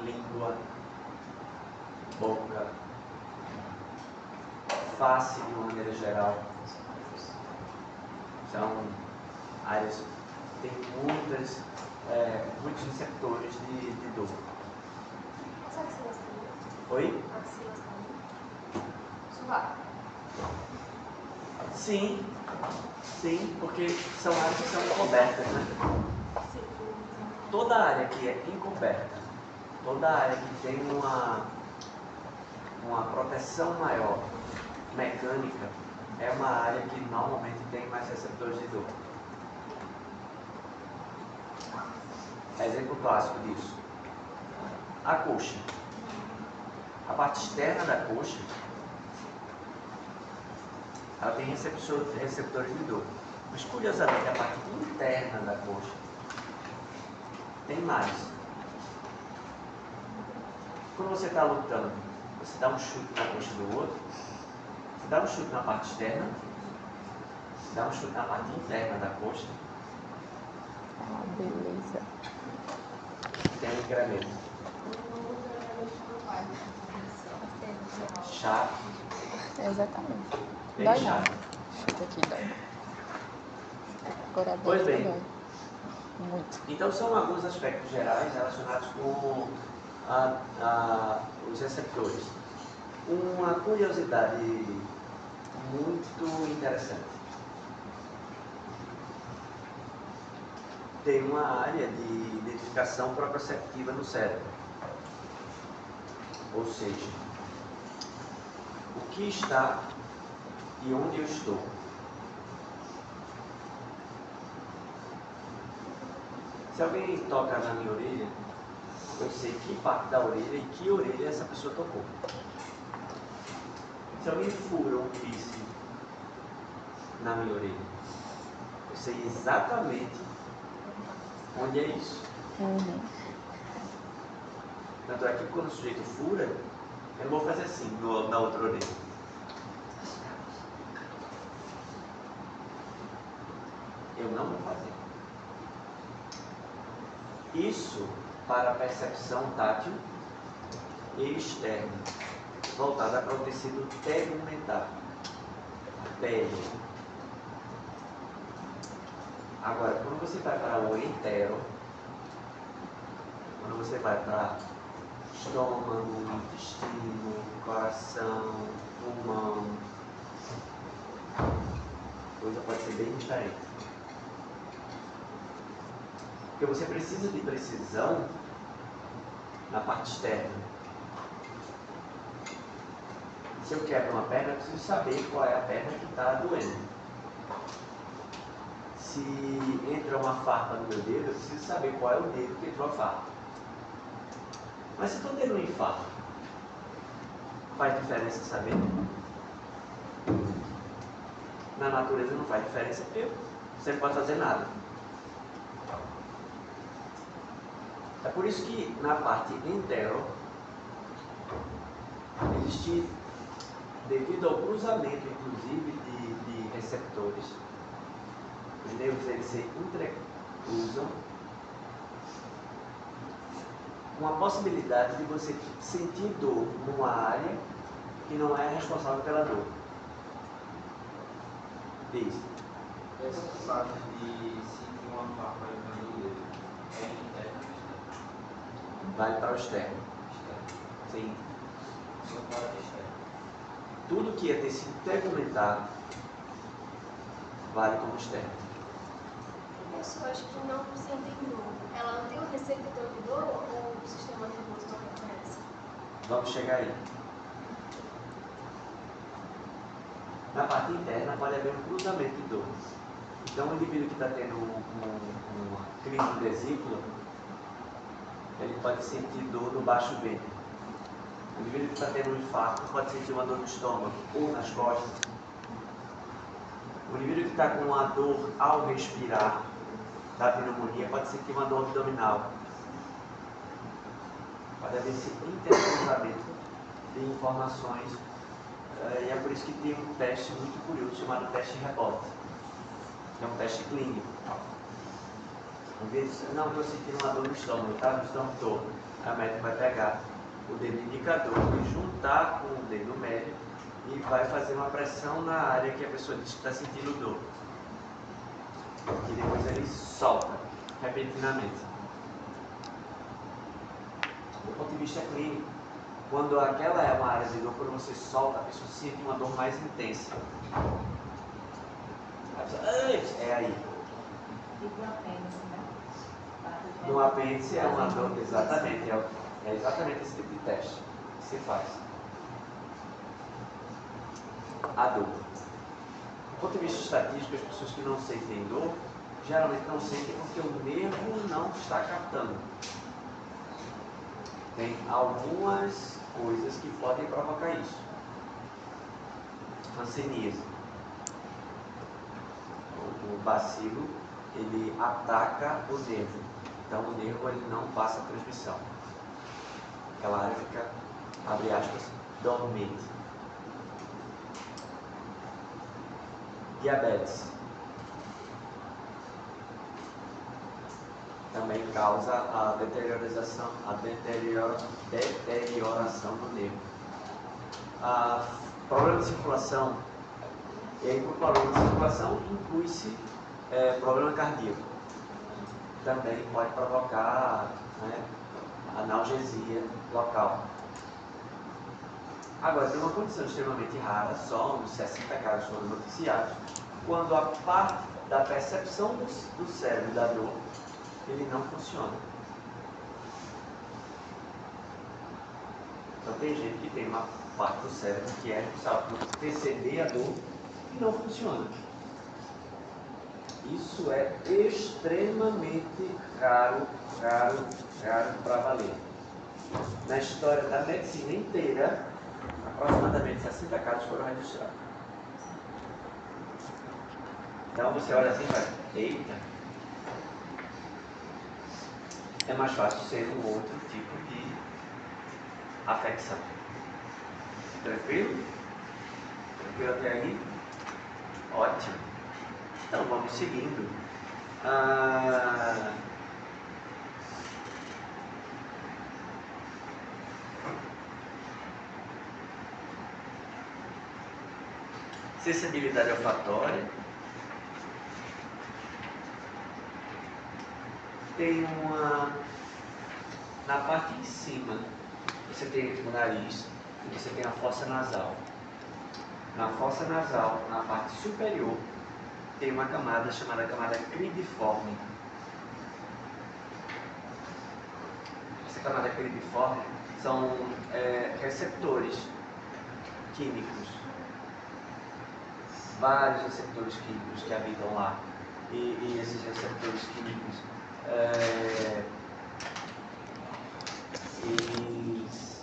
Língua, boca, face de uma maneira geral. São áreas que têm muitos receptores de dor. As axilas também. Oi? Axilas também. Suar. Sim, porque são áreas que são encobertas, né? Toda área que é encoberta, toda área que tem uma proteção maior mecânica, é uma área que normalmente tem mais receptores de dor. Exemplo clássico disso. A coxa. A parte externa da coxa, ela tem receptores de dor. Mas, curiosamente, a parte interna da coxa tem mais. Quando você está lutando, você dá um chute na coxa do outro, você dá um chute na parte externa, você dá um chute na parte interna da coxa. Ah, beleza. Tem um incremento. Chato. Exatamente. Bem Dói chato. não. Chuta aqui, dói. Agora Pois dentro bem. dói. Muito. Então, são alguns aspectos gerais relacionados com os receptores. Uma curiosidade muito interessante. Tem uma área de identificação proprioceptiva no cérebro. Ou seja, o que está e onde eu estou. Se alguém toca na minha orelha, eu sei que parte da orelha e que orelha essa pessoa tocou. Se alguém fura um piercing na minha orelha, eu sei exatamente onde é isso. Uhum. Tanto é que quando o sujeito fura, eu não vou fazer assim na outra orelha. Eu não vou fazer. Isso para a percepção tátil e externa, voltada para o tecido tegumentar, a pele. Agora, quando você vai para o entero, quando você vai para estômago, intestino, coração, pulmão, a coisa pode ser bem diferente. Porque você precisa de precisão na parte externa. Se eu quebro uma perna, eu preciso saber qual é a perna que está doendo. Se entra uma farpa no meu dedo, eu preciso saber qual é o dedo que entrou a farpa. Mas se eu estou tendo um infarto, faz diferença saber? Na natureza não faz diferença porque você não pode fazer nada. É por isso que na parte entero existe, devido ao cruzamento inclusive de receptores, os nervos eles se entrecruzam, uma possibilidade de você sentir dor numa área que não é responsável pela dor. Diz. Essa parte de sentir uma farpa no dedo é interna ou externa? Vale para o externo. Sim. Só para o externo. Tudo que é tecido tegmentado vale como externo. Pessoas que não sentem dor, ela não tem um receptor de dor ou o sistema nervoso não reconhece? Vamos chegar aí. Na parte interna pode haver um cruzamento de dor. Então o indivíduo que está tendo uma crise de vesícula, ele pode sentir dor no baixo ventre. O indivíduo que está tendo um infarto pode sentir uma dor no estômago ou nas costas. O indivíduo que está com uma dor ao respirar da pneumonia pode sentir uma dor abdominal. Pode haver esse intercruzamento de informações. E é por isso que tem um teste muito curioso chamado teste rebote. É um teste clínico. Às vezes, não, estou sentindo uma dor no estômago, tá? No estômago todo. A médica vai pegar o dedo indicador e juntar com o dedo médio e vai fazer uma pressão na área que a pessoa diz que está sentindo dor. E depois ele solta repentinamente. Do ponto de vista clínico, quando aquela é uma área de dor, quando você solta, a pessoa sente uma dor mais intensa. A pessoa, é aí. Tipo apêndice, né? No apêndice é uma dor, exatamente, é exatamente esse tipo de teste que se faz. A dor. Do ponto de vista estatístico, as pessoas que não sentem dor, geralmente não sentem porque o nervo não está captando. Tem algumas coisas que podem provocar isso. Hanseníase. O bacilo, ele ataca o nervo. Então o nervo ele não passa a transmissão. Aquela área fica, abre aspas, dormente. Diabetes. Também causa a deterioração do nervo. Problema de circulação. E aí, por problema de circulação, inclui-se problema cardíaco. Também pode provocar, né, analgesia local. Agora, tem uma condição extremamente rara, só uns 60 casos foram noticiados, quando a parte da percepção do cérebro da dor ele não funciona. Então tem gente que tem uma parte do cérebro que é responsável por perceber a dor e não funciona. Isso é extremamente raro para valer. Na história da medicina inteira, aproximadamente 60 casos foram registrados. Então você olha assim e fala, eita, é mais fácil ser um outro tipo de afecção. Tranquilo? Tranquilo até aí? Ótimo. Então vamos seguindo. Sensibilidade olfatória. Tem na parte de cima, você tem o nariz e você tem a fossa nasal. Na fossa nasal, na parte superior, tem uma camada chamada camada cribiforme. Essa chamada cribiforme, são receptores químicos. Vários receptores químicos que habitam lá. E esses receptores químicos eles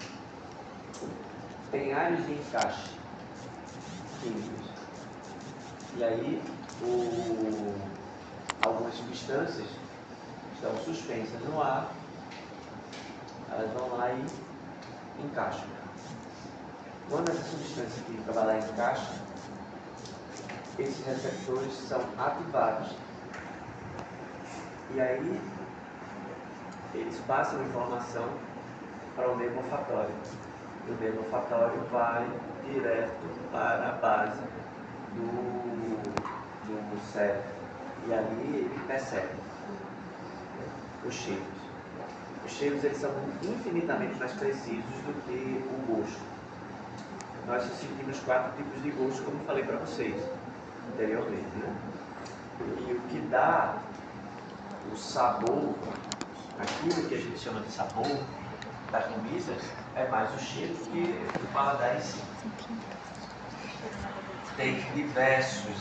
têm áreas de encaixe químicos. E aí algumas substâncias estão suspensas no ar, elas vão lá e encaixam. Quando essa substância química vai lá e encaixa, esses receptores são ativados. E aí eles passam informação para o meio olfatório. E o meio olfatório vai direto para a base do cérebro. E ali ele percebe os cheiros. Os cheiros eles são infinitamente mais precisos do que o gosto. Nós sentimos 4 tipos de gosto, como falei para vocês anteriormente, né? E o que dá o sabor, aquilo que a gente chama de sabor da comida, é mais o cheiro que o paladar em si. Tem diversos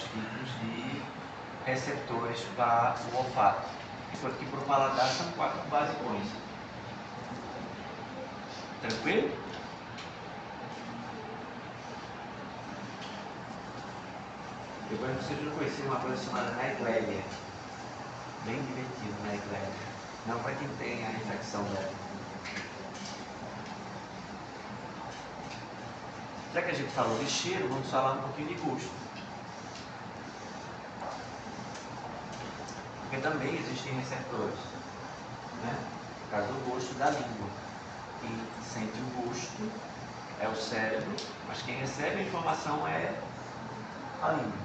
tipos de receptores para o olfato. Enquanto que para o paladar são 4 basicões. Tranquilo? Depois vocês vão conhecer uma coisa chamada Naegleria. Bem divertido, Naegleria. Não para quem tem a infecção dela. Já que a gente falou de cheiro, vamos falar um pouquinho de gosto. Porque também existem receptores, né? No caso do gosto da língua. Quem sente o gosto é o cérebro, mas quem recebe a informação é a língua.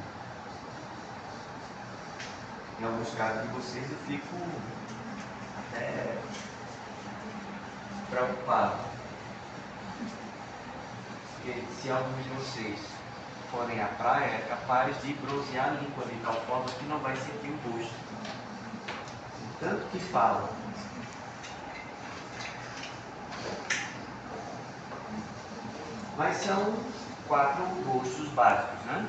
Em alguns casos de vocês eu fico até preocupado. Porque se alguns de vocês forem à praia, é capaz de bronzear a língua de tal forma que não vai sentir o gosto. Tanto que falam. Mas são 4 gostos básicos, né?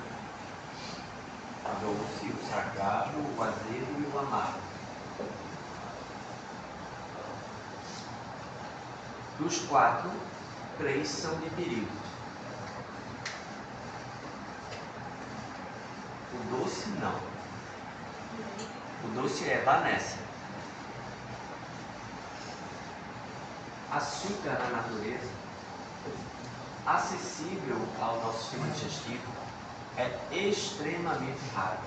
O doce, o salgado, o azedo e o amargo. Dos 4, 3 são de perigo. O doce não. O doce é Vanessa. Açúcar na natureza, acessível ao nosso sistema digestivo, é extremamente raro.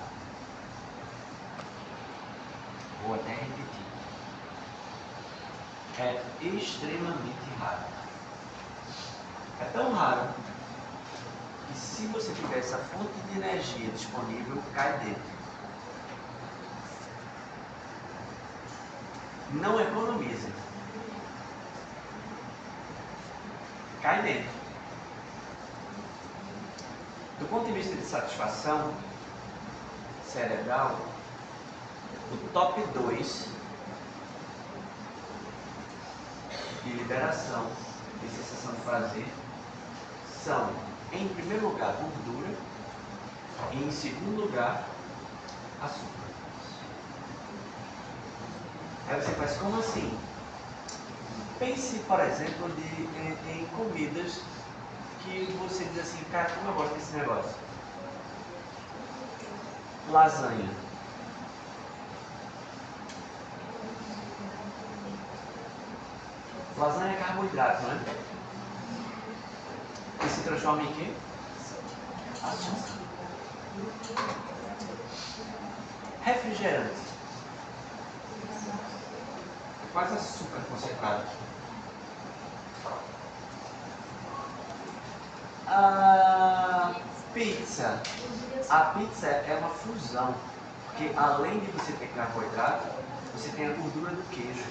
Vou até repetir. É extremamente raro. É tão raro que se você tiver essa fonte de energia disponível, cai dentro. Não economize. Cai dentro. Do ponto de vista de satisfação cerebral, o top 2 de liberação e sensação de prazer são, em primeiro lugar, gordura e, em segundo lugar, açúcar. Aí você faz como assim? Pense, por exemplo, em comidas que você diz assim, cara, como eu gosto desse negócio. Lasanha. Lasanha é carboidrato, né? E se transforma em quê? Açúcar. Refrigerante. Quase açúcar concentrado. A pizza. A pizza é uma fusão, porque além de você ter carboidrato, você tem a gordura do queijo.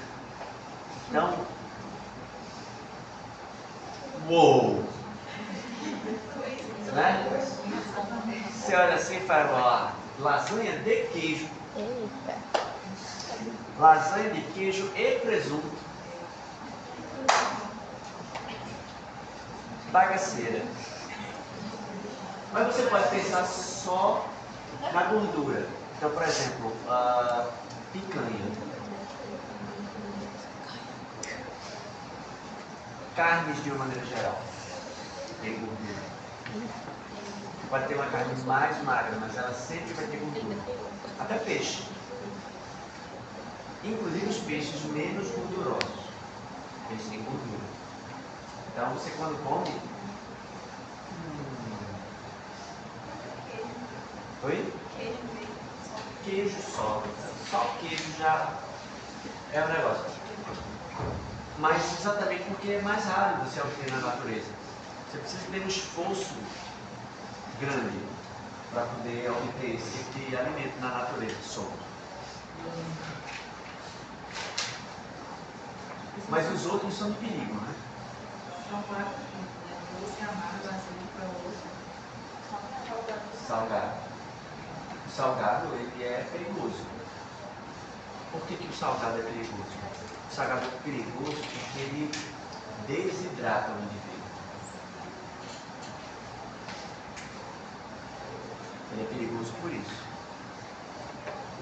Então, uou! Né? Você olha assim e fala, ó, lasanha de queijo. Eita. lasanha de queijo e presunto, bagaceira. Mas você pode pensar só na gordura. Então, por exemplo, a picanha, carnes de uma maneira geral, tem gordura. Pode ter uma carne mais magra, mas ela sempre vai ter gordura. Até peixe. Inclusive os peixes menos gordurosos, eles têm gordura. Então você quando come... Oi? Queijo só. Só queijo já é um negócio. Mas exatamente porque é mais raro você obter na natureza. Você precisa ter um esforço grande para poder obter esse tipo de alimento na natureza, solto. Mas os outros são de perigo, né? São 4 tipos, né? Doce, amargo, azedo para o outro. Salgado. O salgado, ele é perigoso. Por que o salgado é perigoso? O salgado é perigoso porque ele desidrata o indivíduo. Ele é perigoso por isso.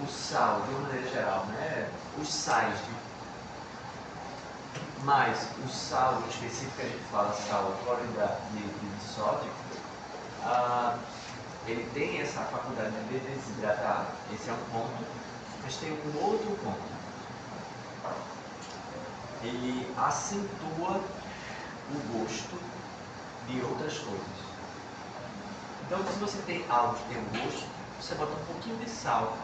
O sal, de uma maneira geral, né? Os sais, mas o sal, em específico, a gente fala sal cloridrato de sódio, ele tem essa faculdade de desidratar, esse é um ponto, mas tem um outro ponto. Ele acentua o gosto de outras coisas. Então, se você tem algo que tem um gosto, você bota um pouquinho de sal,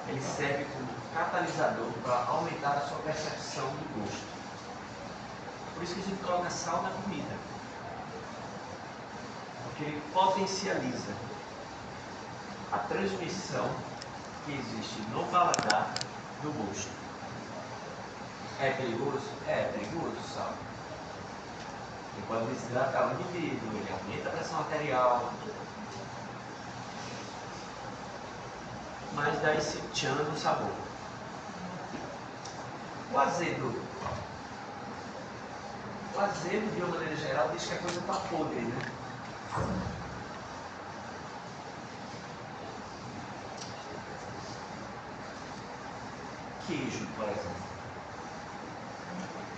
ele serve como catalisador para aumentar a sua percepção do gosto. Por isso que a gente coloca sal na comida. Porque ele potencializa a transmissão que existe no paladar do gosto. É perigoso? É perigoso o sal. Ele pode desidratar o indivíduo, ele aumenta a pressão arterial. Mas dá esse tchan no sabor. O azedo. O azedo, de uma maneira geral, diz que a coisa está podre, né? Queijo, por exemplo.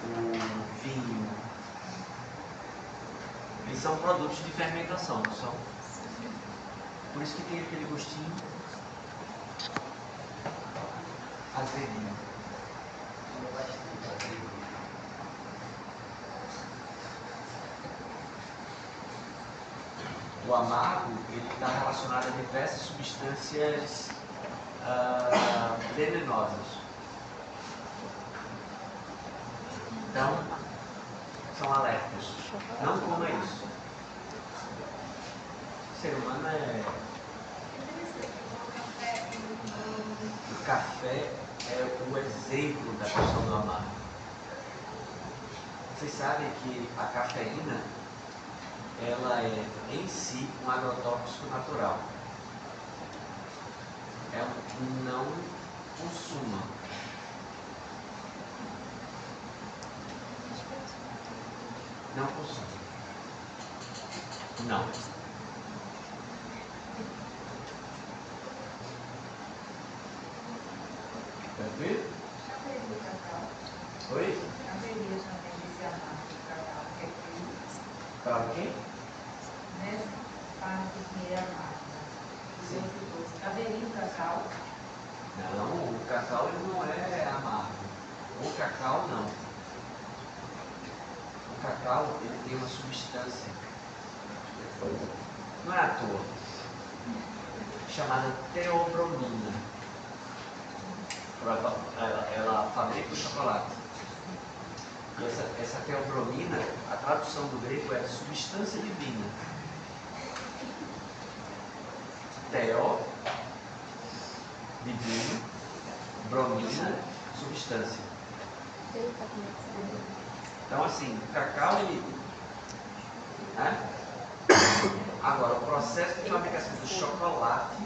O vinho. Eles são produtos de fermentação, não são? Por isso que tem aquele gostinho azedinho. O amargo, ele está relacionado a diversas substâncias venenosas. Então, são alertas. Não coma isso. O ser humano é... O café é o exemplo da questão do amargo. Vocês sabem que a cafeína, ela é em si um agrotóxico natural. É um não consuma. Não consuma. Não. Tranquilo? Já bebi cacau. Oi? Já bebi também esse amargo de cacau, que é frio. Para quem? Nessa parte que é amarga. Sim. Doce. Já bebi o cacau. Não, o cacau ele não é amargo. O cacau não. O cacau ele tem uma substância, não é à toa, chamada teobromina. Ela fabrica o chocolate. E essa teobromina, a tradução do grego é substância divina. Teo, divino, bromina, substância. Então assim, o cacau ele... Né? Agora, o processo de fabricação do chocolate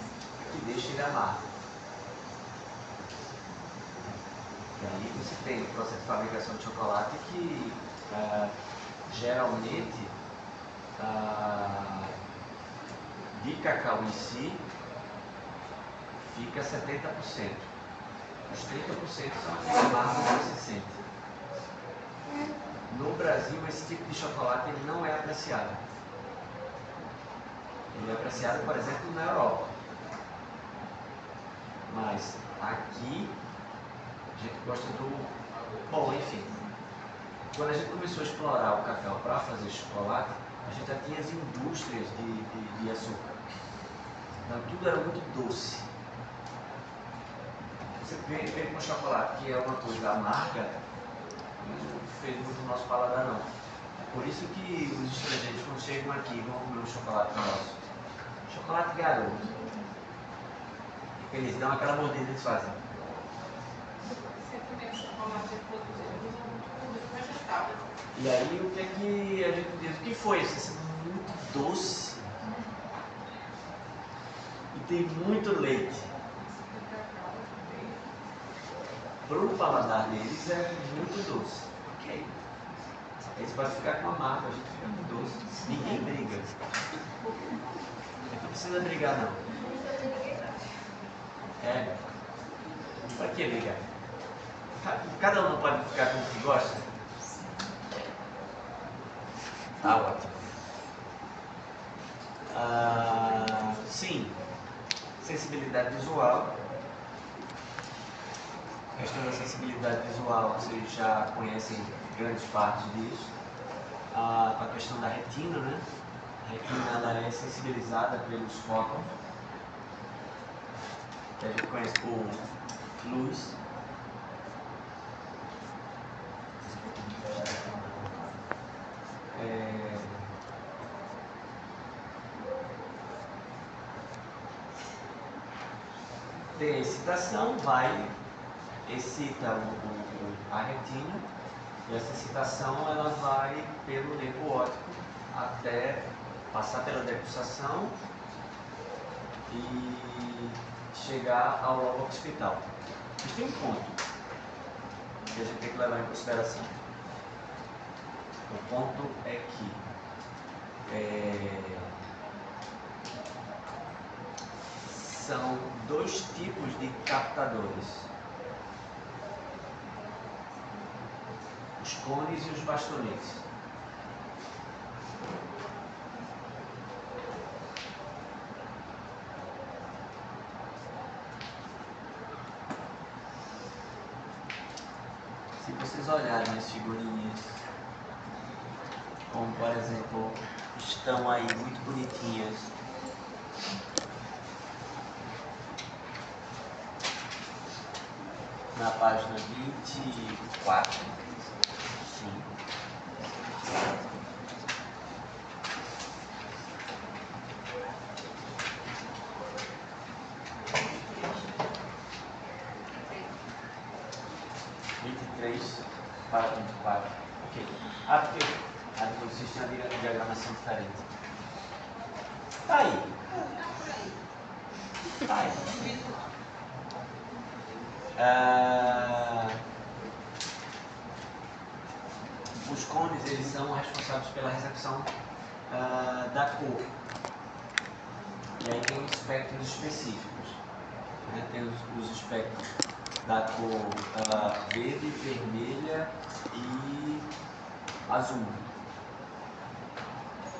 que deixa ele amargo. E aí você tem o processo de fabricação de chocolate que geralmente de cacau em si fica 70%. Os 30% são aqueles amargos que você sente. No Brasil, esse tipo de chocolate ele não é apreciado. Ele é apreciado, por exemplo, na Europa. Mas aqui, a gente gosta do... Bom, enfim. Quando a gente começou a explorar o cacau para fazer chocolate, a gente já tinha as indústrias de açúcar. Então, tudo era muito doce. Você vê com chocolate, que é uma coisa amarga, não fez muito o nosso paladar, não. É por isso que os estrangeiros, quando chegam aqui, vão comer um chocolate nosso. Chocolate garoto. Eles dão aquela mordida e eles fazem. Você também o chocolate é produzido muito vegetal. E aí o que é que a gente diz? O que foi isso? Isso é muito doce. E tem muito leite. Para o paladar deles é muito doce. Ok. Eles podem ficar com amargo, a gente fica com doce. Ninguém briga. Não precisa brigar não. É. Para que brigar? Cada um não pode ficar com o que gosta? Tá ótimo. Sim. Sensibilidade visual. A questão da sensibilidade visual, vocês já conhecem grandes partes disso. A questão da retina, né? A retina ela é sensibilizada pelos fótons, que a gente conhece por luz. Tem a excitação, excita a retina, e essa excitação ela vai pelo nervo óptico até passar pela degustação e chegar ao lobo occipital. Mas tem um ponto que a gente tem que levar em consideração. O ponto é que são dois tipos de captadores: os cones e os bastonetes. Se vocês olharem as figurinhas, como por exemplo, estão aí muito bonitinhas, na página 24, sim. Para 24. Ok. Porque vocês têm uma diagramação diferente. Tá aí. Tá aí. Os cones eles são responsáveis pela recepção da cor. E aí tem os espectros específicos. Né? Tem os espectros da cor verde, vermelha e azul.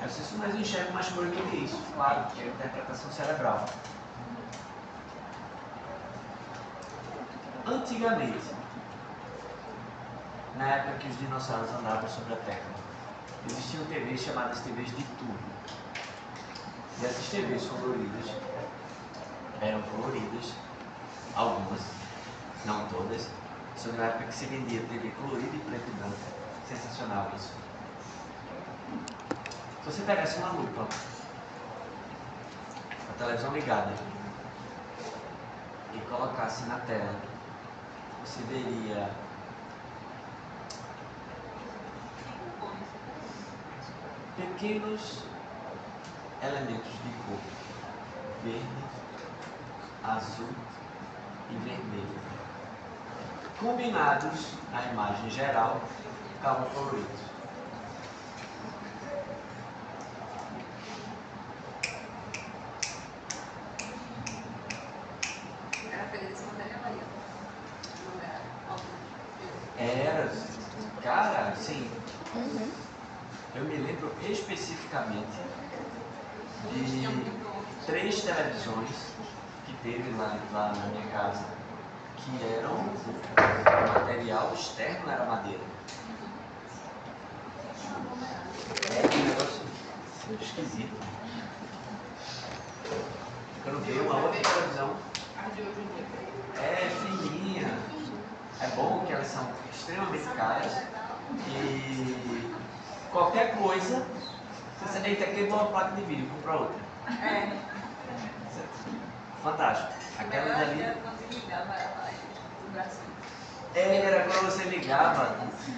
Vocês mais enxergam mais cor do que isso, claro, porque é a interpretação cerebral. Antigamente, na época que os dinossauros andavam sobre a Terra, existiam TVs chamadas TVs de tubo. E essas TVs eram coloridas, algumas, não todas. Isso na época que se vendia TV colorida e preto e branco. Sensacional isso. Se você pegasse uma lupa, a televisão ligada, e colocasse na tela, você veria pequenos elementos de cor: verde, azul e vermelho. combinados na imagem geral, ficavam coloridos. Era feito de Maria Maria. Era, cara, sim. Eu me lembro especificamente de 3 televisões que teve lá na minha casa, que eram, o material externo era madeira. É um negócio esquisito. Quando veio uma outra televisão, é fininha, é bom que elas são extremamente caras e qualquer coisa, você eita, queimou a placa de vídeo, compra outra. Fantástico. Aquela dali. Era quando você ligava,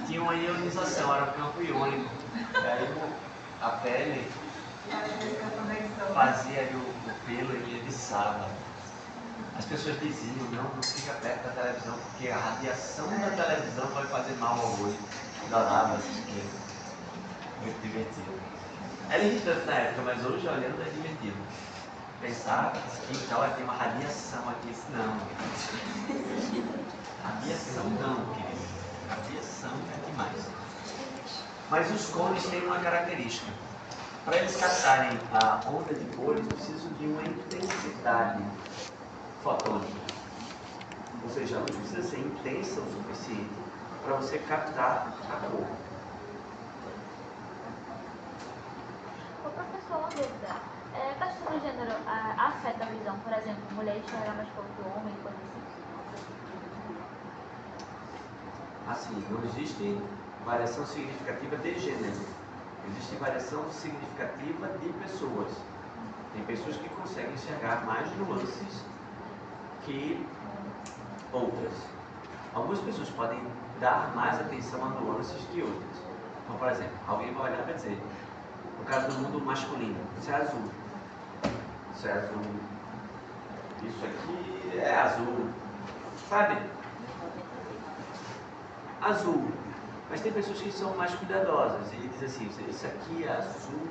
tinha uma ionização, era um campo iônico. Aí a pele fazia ali o pelo e eriçava. As pessoas diziam, não fica perto da televisão, porque a radiação da televisão vai fazer mal ao olho. Adorava assistir aquilo. Muito divertido. Era irritante na época, mas hoje olhando é divertido. Pensar que então tem uma radiação aqui, não. Radiação não, querido. Radiação é demais. Mas os cones têm uma característica. Para eles captarem a onda de cor, eles precisam de uma intensidade fotônica. Ou seja, a luz precisa ser intensa o suficiente para você captar a cor. Ô professor, uma dúvida. A questão do gênero afeta a visão? Por exemplo, mulher enxerga mais cor que homem, coisa assim? Assim, não existe variação significativa de gênero. Existe variação significativa de pessoas. Tem pessoas que conseguem enxergar mais nuances que outras. Algumas pessoas podem dar mais atenção a nuances que outras. Então, por exemplo, alguém vai olhar e vai dizer, no caso do mundo masculino, isso é azul. Isso é azul. Isso aqui é azul. Sabe? Azul. Mas tem pessoas que são mais cuidadosas. Ele diz assim, isso aqui é azul,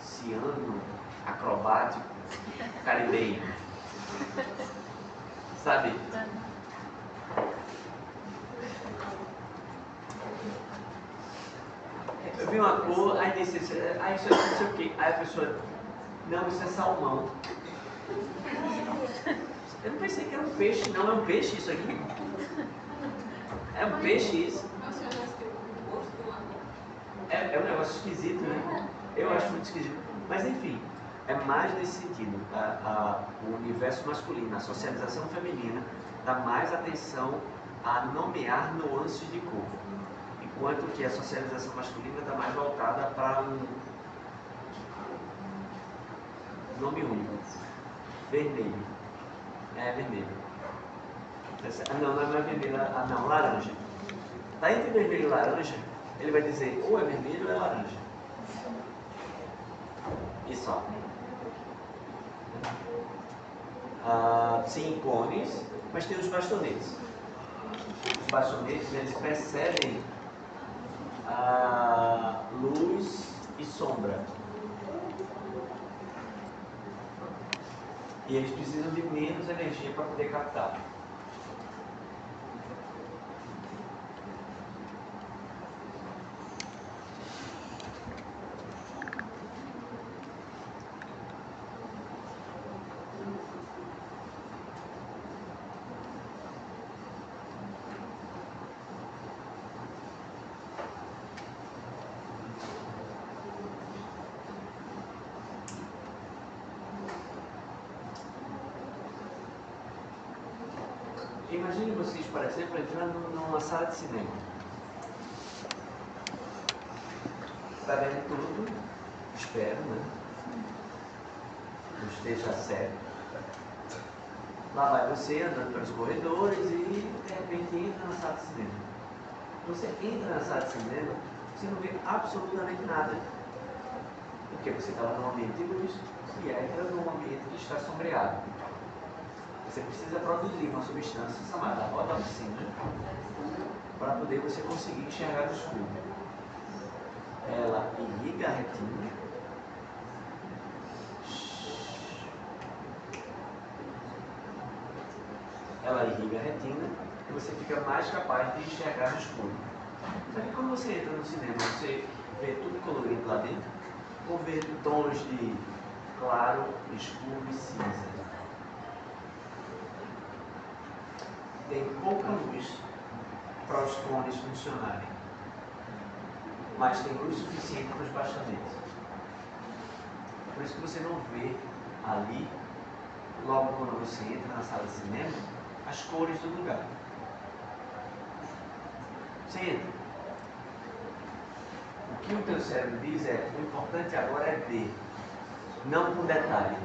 ciano, acrobático, caribenho. Sabe? Eu vi uma cor, aí disse, isso aqui não sei o quê. Aí a pessoa, não, isso é salmão. Eu não pensei que era um peixe, não, é um peixe isso aqui. É um peixe isso. É um negócio esquisito, né? Eu acho muito esquisito. Mas enfim, é mais nesse sentido. O universo masculino, a socialização feminina, dá mais atenção a nomear nuances de cor. Enquanto que a socialização masculina está mais voltada para um nome único. Vermelho. É vermelho. Não é vermelho, não, laranja. Está entre vermelho e laranja, ele vai dizer ou é vermelho ou é laranja. E só. Sim, cones, mas tem os bastonetes. Os bastonetes, eles percebem luz e sombra. E eles precisam de menos energia para poder captar. Imagine vocês, por exemplo, entrando numa sala de cinema. Está vendo tudo, espero, né? Não esteja certo. Lá vai você andando pelos corredores e de repente entra na sala de cinema. Você entra na sala de cinema, você não vê absolutamente nada. Porque você estava num ambiente de luz e entra num ambiente que está sombreado. Você precisa produzir uma substância chamada rodopsina para poder você conseguir enxergar no escuro. Ela irriga a retina. Ela irriga a retina e você fica mais capaz de enxergar no escuro. Só que quando você entra no cinema, você vê tudo colorido lá dentro, ou vê tons de claro, escuro e cinza. Tem pouca luz para os cones funcionarem, mas tem luz suficiente para os baixamentos. Por isso que você não vê ali, logo quando você entra na sala de cinema, as cores do lugar. Você entra. O que o teu cérebro diz é, o importante agora é ver, não com detalhe.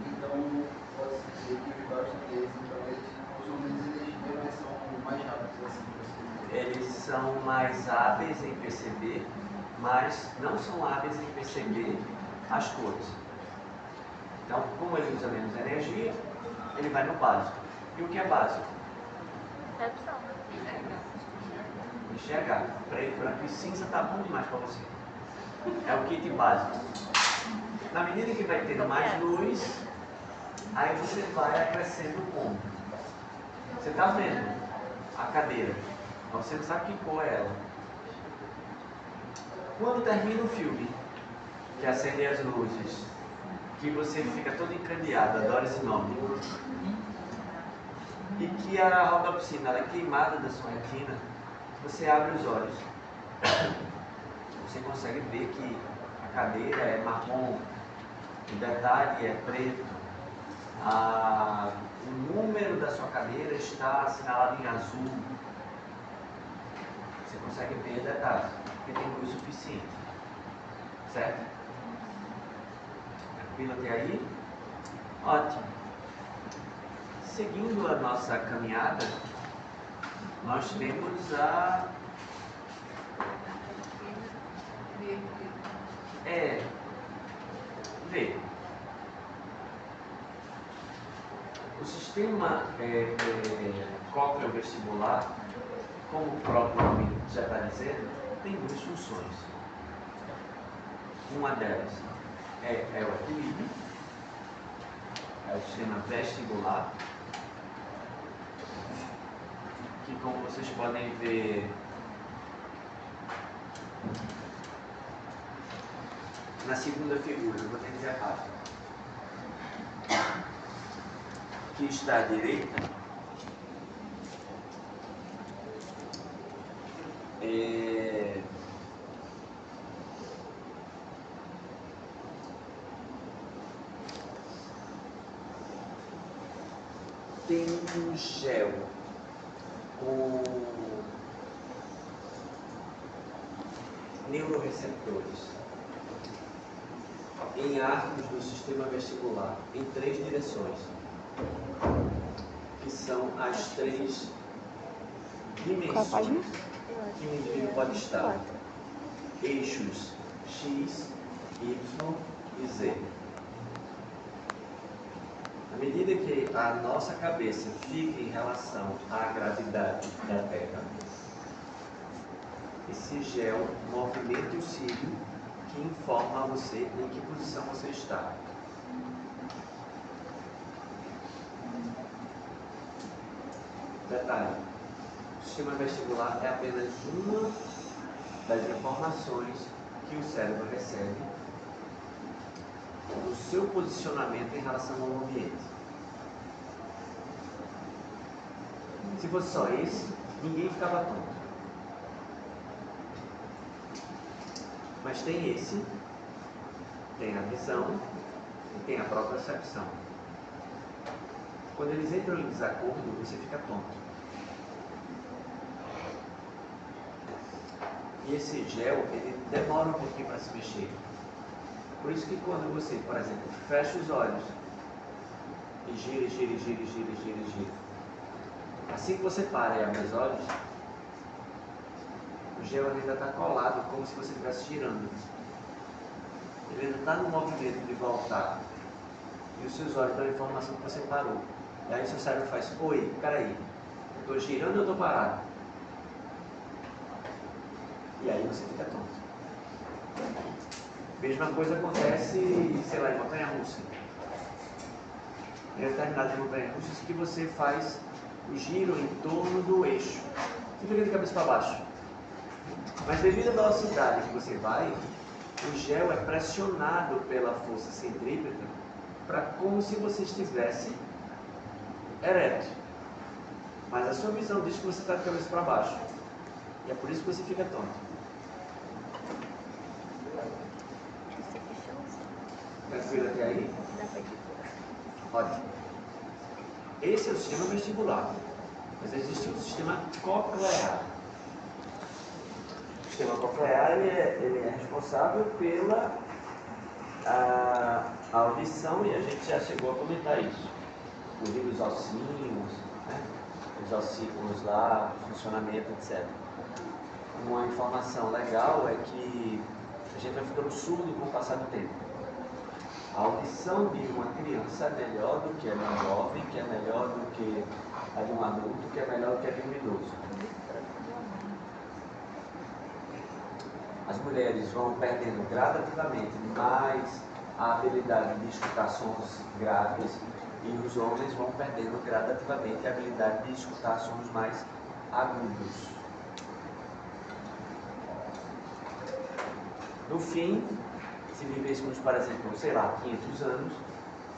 Então, pode-se dizer que os vários deles, então, eles usam menos energia, mas são mais rápidos assim para você. Eles são mais hábeis em perceber, mas não são hábeis em perceber as cores. Então, como ele usa menos energia, ele vai no básico. E o que é básico? Percepção. Enxergar. Preto, branco e cinza está bom demais para você. É o kit básico. Na medida que vai tendo mais luz, aí você vai acrescendo o ponto. Você está vendo a cadeira, mas você não sabe que cor é ela. Quando termina o filme, que acende as luzes, que você fica todo encandeado, adora esse nome, e que a rodopsina ela é queimada da sua retina, você abre os olhos. Você consegue ver que a cadeira é marrom, o detalhe é preto, o número da sua cadeira está assinalado em azul. Você consegue ver detalhes, porque tem luz suficiente. Certo? Tranquilo até aí? Ótimo. Seguindo a nossa caminhada, nós temos a... V. O sistema cócleo-vestibular, como o próprio nome já está dizendo, tem duas funções. Uma delas é o equilíbrio, é o sistema vestibular, que, como vocês podem ver na segunda figura, eu vou ter que ver a página, que está à direita, tem um gel com neuroreceptores em arcos do sistema vestibular em 3 direções, que são as 3 dimensões que o indivíduo pode estar: eixos X, Y e Z. À medida que a nossa cabeça fica em relação à gravidade da Terra, esse gel movimenta o cílio que informa a você em que posição você está. Detalhe: o sistema vestibular é apenas uma das informações que o cérebro recebe do seu posicionamento em relação ao ambiente. Se fosse só esse, ninguém ficava tonto. Mas tem esse, tem a visão e tem a propriocepção. Quando eles entram em desacordo, você fica tonto. E esse gel, ele demora um pouquinho para se mexer. Por isso que quando você, por exemplo, fecha os olhos e gira, assim que você para e abre os olhos, o gel ainda está colado, como se você estivesse girando. Ele ainda está no movimento de voltar E os seus olhos dão a informação que você parou. E aí seu cérebro faz, oi, peraí, eu estou girando ou eu estou parado? E aí você fica tonto. Mesma coisa acontece, sei lá, em montanha-russa. Em determinadas montanhas-russas que você faz o giro em torno do eixo. Você fica de cabeça para baixo. Mas devido à velocidade que você vai, o gel é pressionado pela força centrípeta para como se você estivesse ereto. Mas a sua visão diz que você está de cabeça para baixo. E é por isso que você fica tonto. Tranquilo até aí? Ótimo. Esse é o sistema vestibular. Mas existe um sistema coclear. O sistema coclear ele é responsável pela audição, e a gente já chegou a comentar isso. Inclusive os ossinhos, né? Os ossículos lá, funcionamento, etc. Uma informação legal é que a gente vai ficando surdo com o passar do tempo. A audição de uma criança é melhor do que a de um jovem, que é melhor do que a de um adulto, que é melhor do que a de um idoso. As mulheres vão perdendo gradativamente mais a habilidade de escutar sons graves e os homens vão perdendo gradativamente a habilidade de escutar sons mais agudos. No fim, se vivêssemos, por exemplo, sei lá, 500 anos,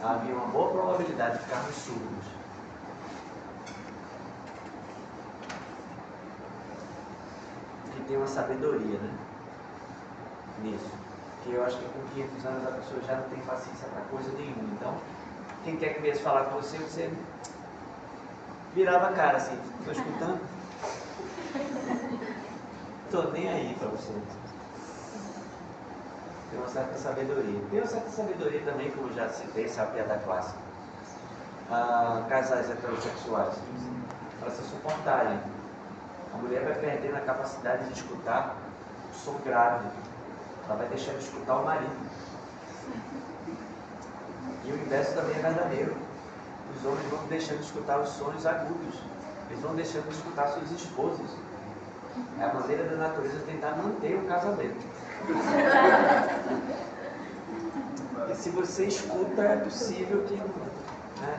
havia uma boa probabilidade de ficarmos surdos. Que tem uma sabedoria, né? Nisso. Porque eu acho que com 500 anos a pessoa já não tem paciência para coisa nenhuma. Então, quem quer que viesse falar com você, você virava a cara assim, estou escutando? Estou nem aí para você. Tem uma certa sabedoria. Tem uma certa sabedoria também, como já citei, essa é a piada clássica. Casais heterossexuais, para se suportarem. A mulher vai perdendo a capacidade de escutar o som grave. Ela vai deixando de escutar o marido. E o inverso também é verdadeiro. Os homens vão deixando de escutar os sons agudos. Eles vão deixando de escutar suas esposas. É a maneira da natureza tentar manter o casamento. E se você escuta, é possível que... Né?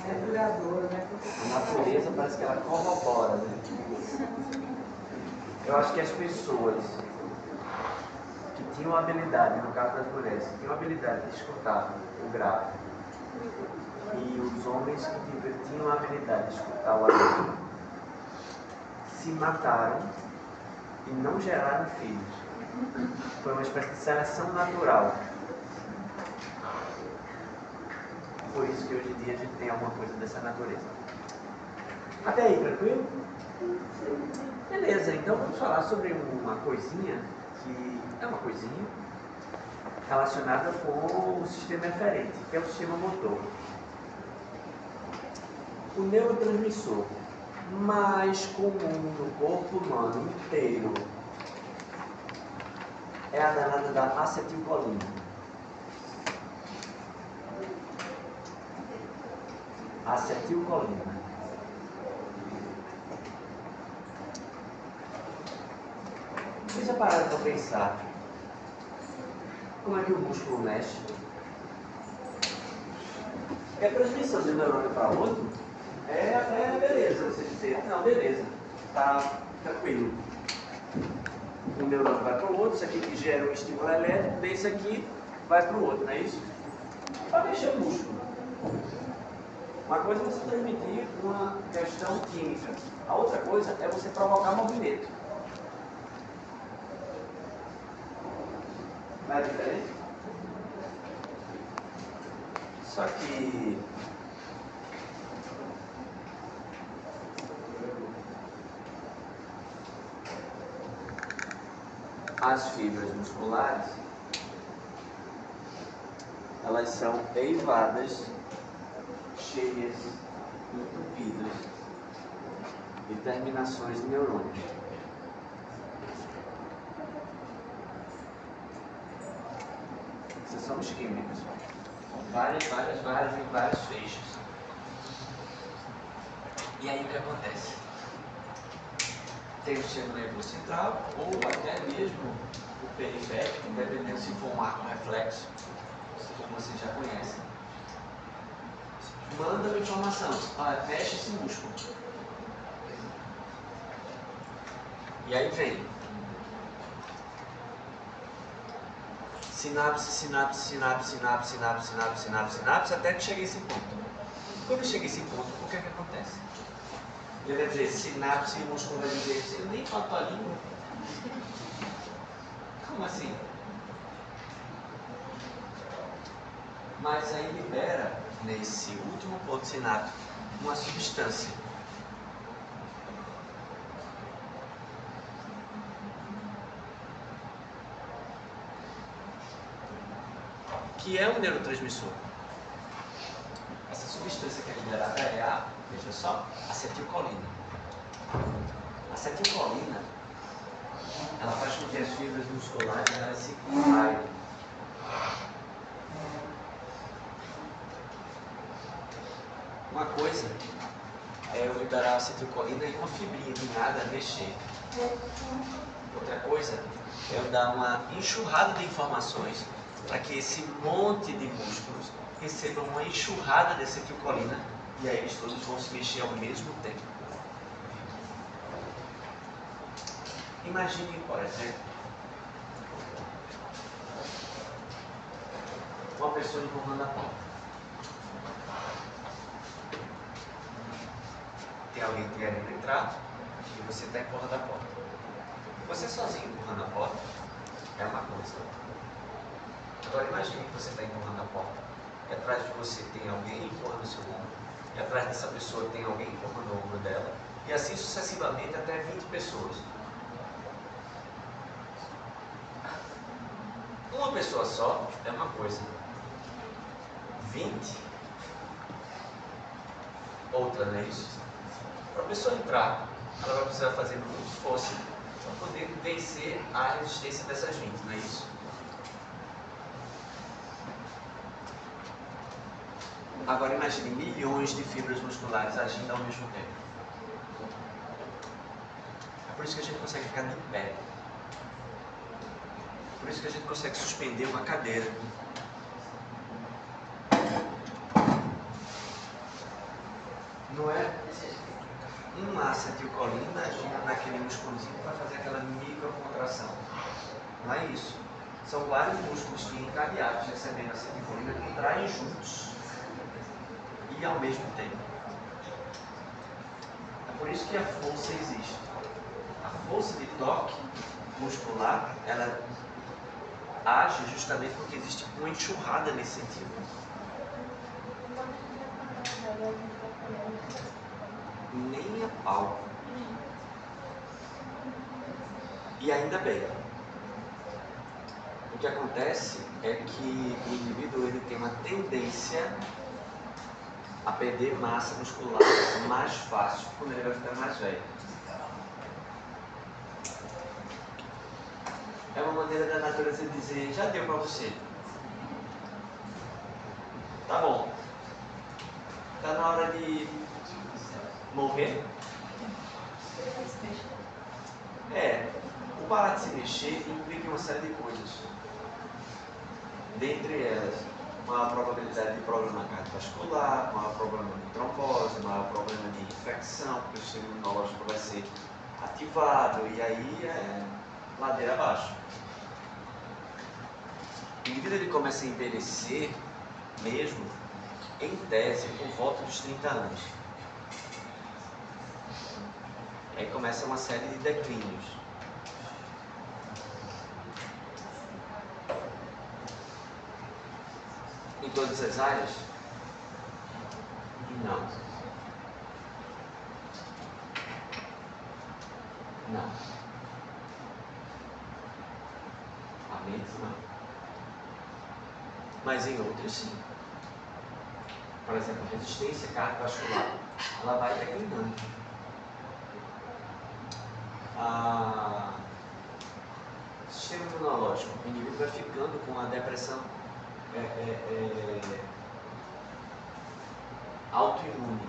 É duradouro, né? A natureza parece que ela corrobora, né? Eu acho que as pessoas que tinham a habilidade, no caso das mulheres, que tinham a habilidade de escutar o grave, e os homens que tinham a habilidade de escutar o agudo, se mataram e não geraram filhos. Foi uma espécie de seleção natural. Por isso que hoje em dia a gente tem alguma coisa dessa natureza. Até aí, tranquilo? Beleza, então vamos falar sobre uma coisinha que é uma coisinha relacionada com o sistema eferente, que é o sistema motor. O neurotransmissor mais comum no corpo humano inteiro é a danada da acetilcolina. Acetilcolina. Vocês já pararam para pensar como é que o músculo mexe? É a transmissão de um neurônio para outro? Beleza. Você dizer, não, beleza, tá tranquilo. Um neurônio vai para o outro, isso aqui que gera um estímulo elétrico, desse aqui vai para o outro, não é isso? Para mexer o músculo. Uma coisa é você transmitir uma questão química, a outra coisa é você provocar movimento. Não é diferente? Só que as fibras musculares, elas são eivadas, cheias, entupidas de terminações de neurônios. Você só ramos químicos. Várias feixes. E aí o que acontece? Tem o sistema nervoso central ou até mesmo o periférico, dependendo se for um arco reflexo, como vocês já conhecem. Manda uma informação, fecha esse músculo. E aí vem sinapse, até que chegue a esse ponto. Quando chega a esse ponto, o que é que acontece? Ele vai dizer sinapse e o músculo vai dizer, você nem faltou a língua. Como assim? Mas aí libera, nesse último ponto sináptico, uma substância. Que é um neurotransmissor. Essa substância que é liberada é a, veja só, acetilcolina. A acetilcolina, ela faz com que as fibras musculares elas se contraiam. Uma coisa é eu liberar a acetilcolina e uma fibrinha de nada mexer. Outra coisa é eu dar uma enxurrada de informações para que esse monte de músculos recebam uma enxurrada de acetilcolina e aí eles todos vão se mexer ao mesmo tempo. Imagine, por exemplo, uma pessoa empurrando a porta. Tem alguém querendo entrar e você está empurrando a porta. Você sozinho empurrando a porta é uma coisa. Agora imagine que você está empurrando a porta e atrás de você tem alguém empurrando o seu ombro e atrás dessa pessoa tem alguém empurrando o ombro dela e assim sucessivamente até 20 pessoas. Uma pessoa só é uma coisa. 20 outra, não é isso? Para a pessoa entrar, ela vai precisar fazer muito esforço para poder vencer a resistência dessas 20, não é isso? Agora imagine milhões de fibras musculares agindo ao mesmo tempo. É por isso que a gente consegue ficar de pé. Por isso que a gente consegue suspender uma cadeira. Não é uma acetilcolina agindo naquele músculozinho para fazer aquela microcontração. Não é isso. São vários músculos que encadeados recebendo acetilcolina contraem juntos e ao mesmo tempo. É por isso que a força existe. A força de toque muscular, ela age justamente porque existe uma enxurrada nesse sentido. Nem a pau. E ainda bem. O que acontece é que o indivíduo ele tem uma tendência a perder massa muscular mais fácil quando ele vai ficar mais velho. É uma maneira da natureza de dizer, já deu para você. Tá bom. Tá na hora de morrer? O parar de se mexer implica uma série de coisas. Dentre elas, maior probabilidade de problema cardiovascular, maior problema de trombose, maior problema de infecção, porque o sistema imunológico vai ser ativado e aí é ladeira abaixo. À medida que ele começa a envelhecer, mesmo, em tese, por volta dos 30 anos. Aí começa uma série de declínios. Em todas as áreas? Não. Não. A mente não. Mas em outras sim. Por exemplo, a resistência cardiovascular, ela vai declinando. O sistema imunológico, o indivíduo vai ficando com a depressão autoimune.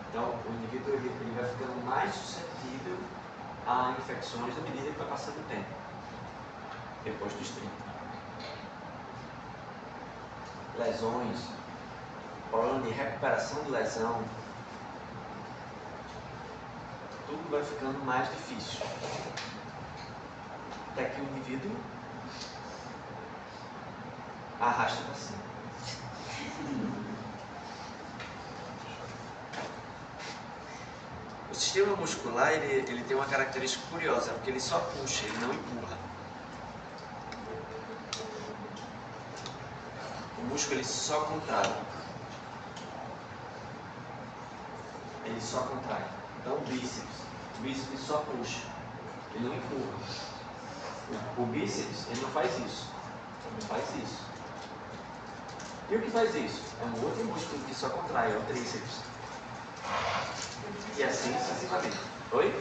Então, o indivíduo ele vai ficando mais suscetível a infecções à medida que vai passando o tempo, depois dos 30. Lesões, problema de recuperação de lesão, tudo vai ficando mais difícil. Até que o indivíduo arrasta para cima. O sistema muscular ele tem uma característica curiosa, porque ele só puxa, ele não empurra. O músculo ele só contrai. Ele só contrai. Então o bíceps só puxa, ele não empurra. O bíceps ele não faz isso, ele faz isso. E o que faz isso? É um outro músculo que só contrai, é o tríceps. E assim sucessivamente. Oi?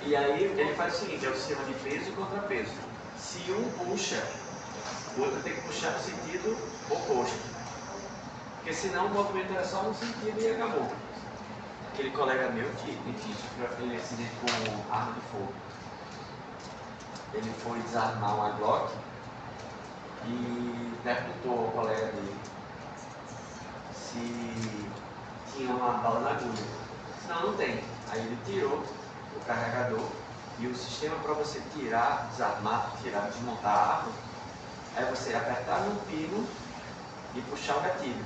E aí ele faz o seguinte, é o sistema de peso e contrapeso. Se um puxa, o outro tem que puxar no sentido oposto. Porque senão o movimento era só no sentido e acabou. Aquele colega meu que, enfim, sofreu um acidente com arma de fogo. Ele foi desarmar uma Glock e perguntou ao colega dele se tinha uma bala na agulha. Não tem. Aí ele tirou o carregador e o sistema para você tirar, desarmar, desmontar a arma, é você apertar no pino e puxar o gatilho.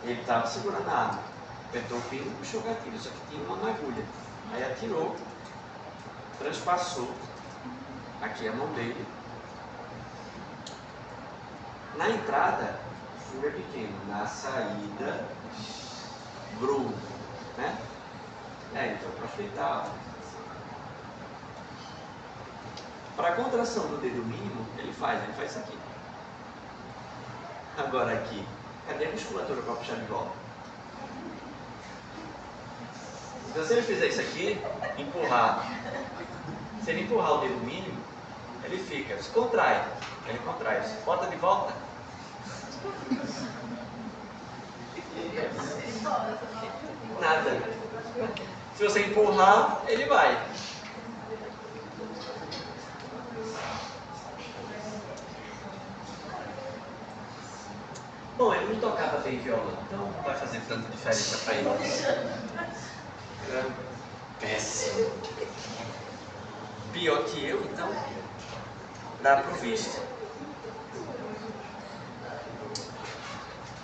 Ele estava segurando a arma, apertou o pino e puxou o gatilho, só que tinha uma agulha. Aí atirou, transpassou aqui a mão dele. Na entrada, o furo é pequeno, na saída, brum, né? Ele foi para o hospital. Para a contração do dedo mínimo, ele faz isso aqui. Agora aqui, cadê a musculatura para puxar de volta? Então se ele fizer isso aqui, empurrar, se ele empurrar o dedo mínimo, ele fica, se contrai, ele contrai, se bota de volta. Nada. Se você empurrar, ele vai. Bom, ele não tocava bem violão, então não vai fazer tanta diferença para ele. Era péssimo. Pior que eu, então, dá pro visto.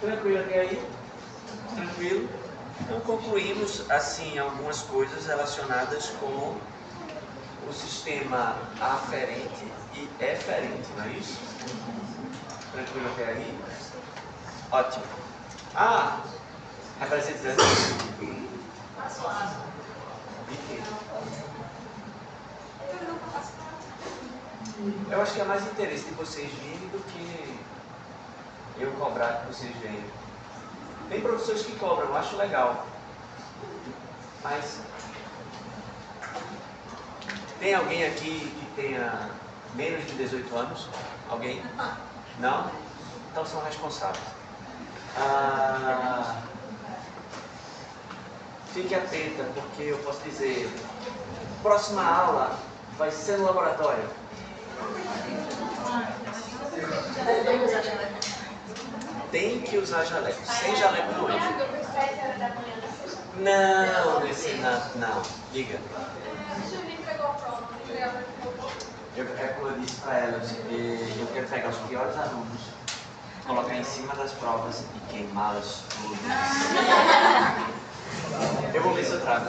Tranquilo até aí? Tranquilo? Então concluímos assim algumas coisas relacionadas com o sistema aferente e eferente, não é isso? Tranquilo até aí? Ótimo. Representante. Eu acho que é mais interesse de vocês virem do que eu cobrar que vocês venham. Tem professores que cobram, eu acho legal. Mas tem alguém aqui que tenha menos de 18 anos? Alguém? Não? Então são responsáveis. Fique atenta, porque eu posso dizer, próxima aula vai ser no laboratório. Tem que usar jaleco. Sem jaleco não entra. Não. Diga. É como eu disse para elas, eu quero pegar os piores alunos, colocar em cima das provas e queimá-los todos. Eu vou ver se eu trago.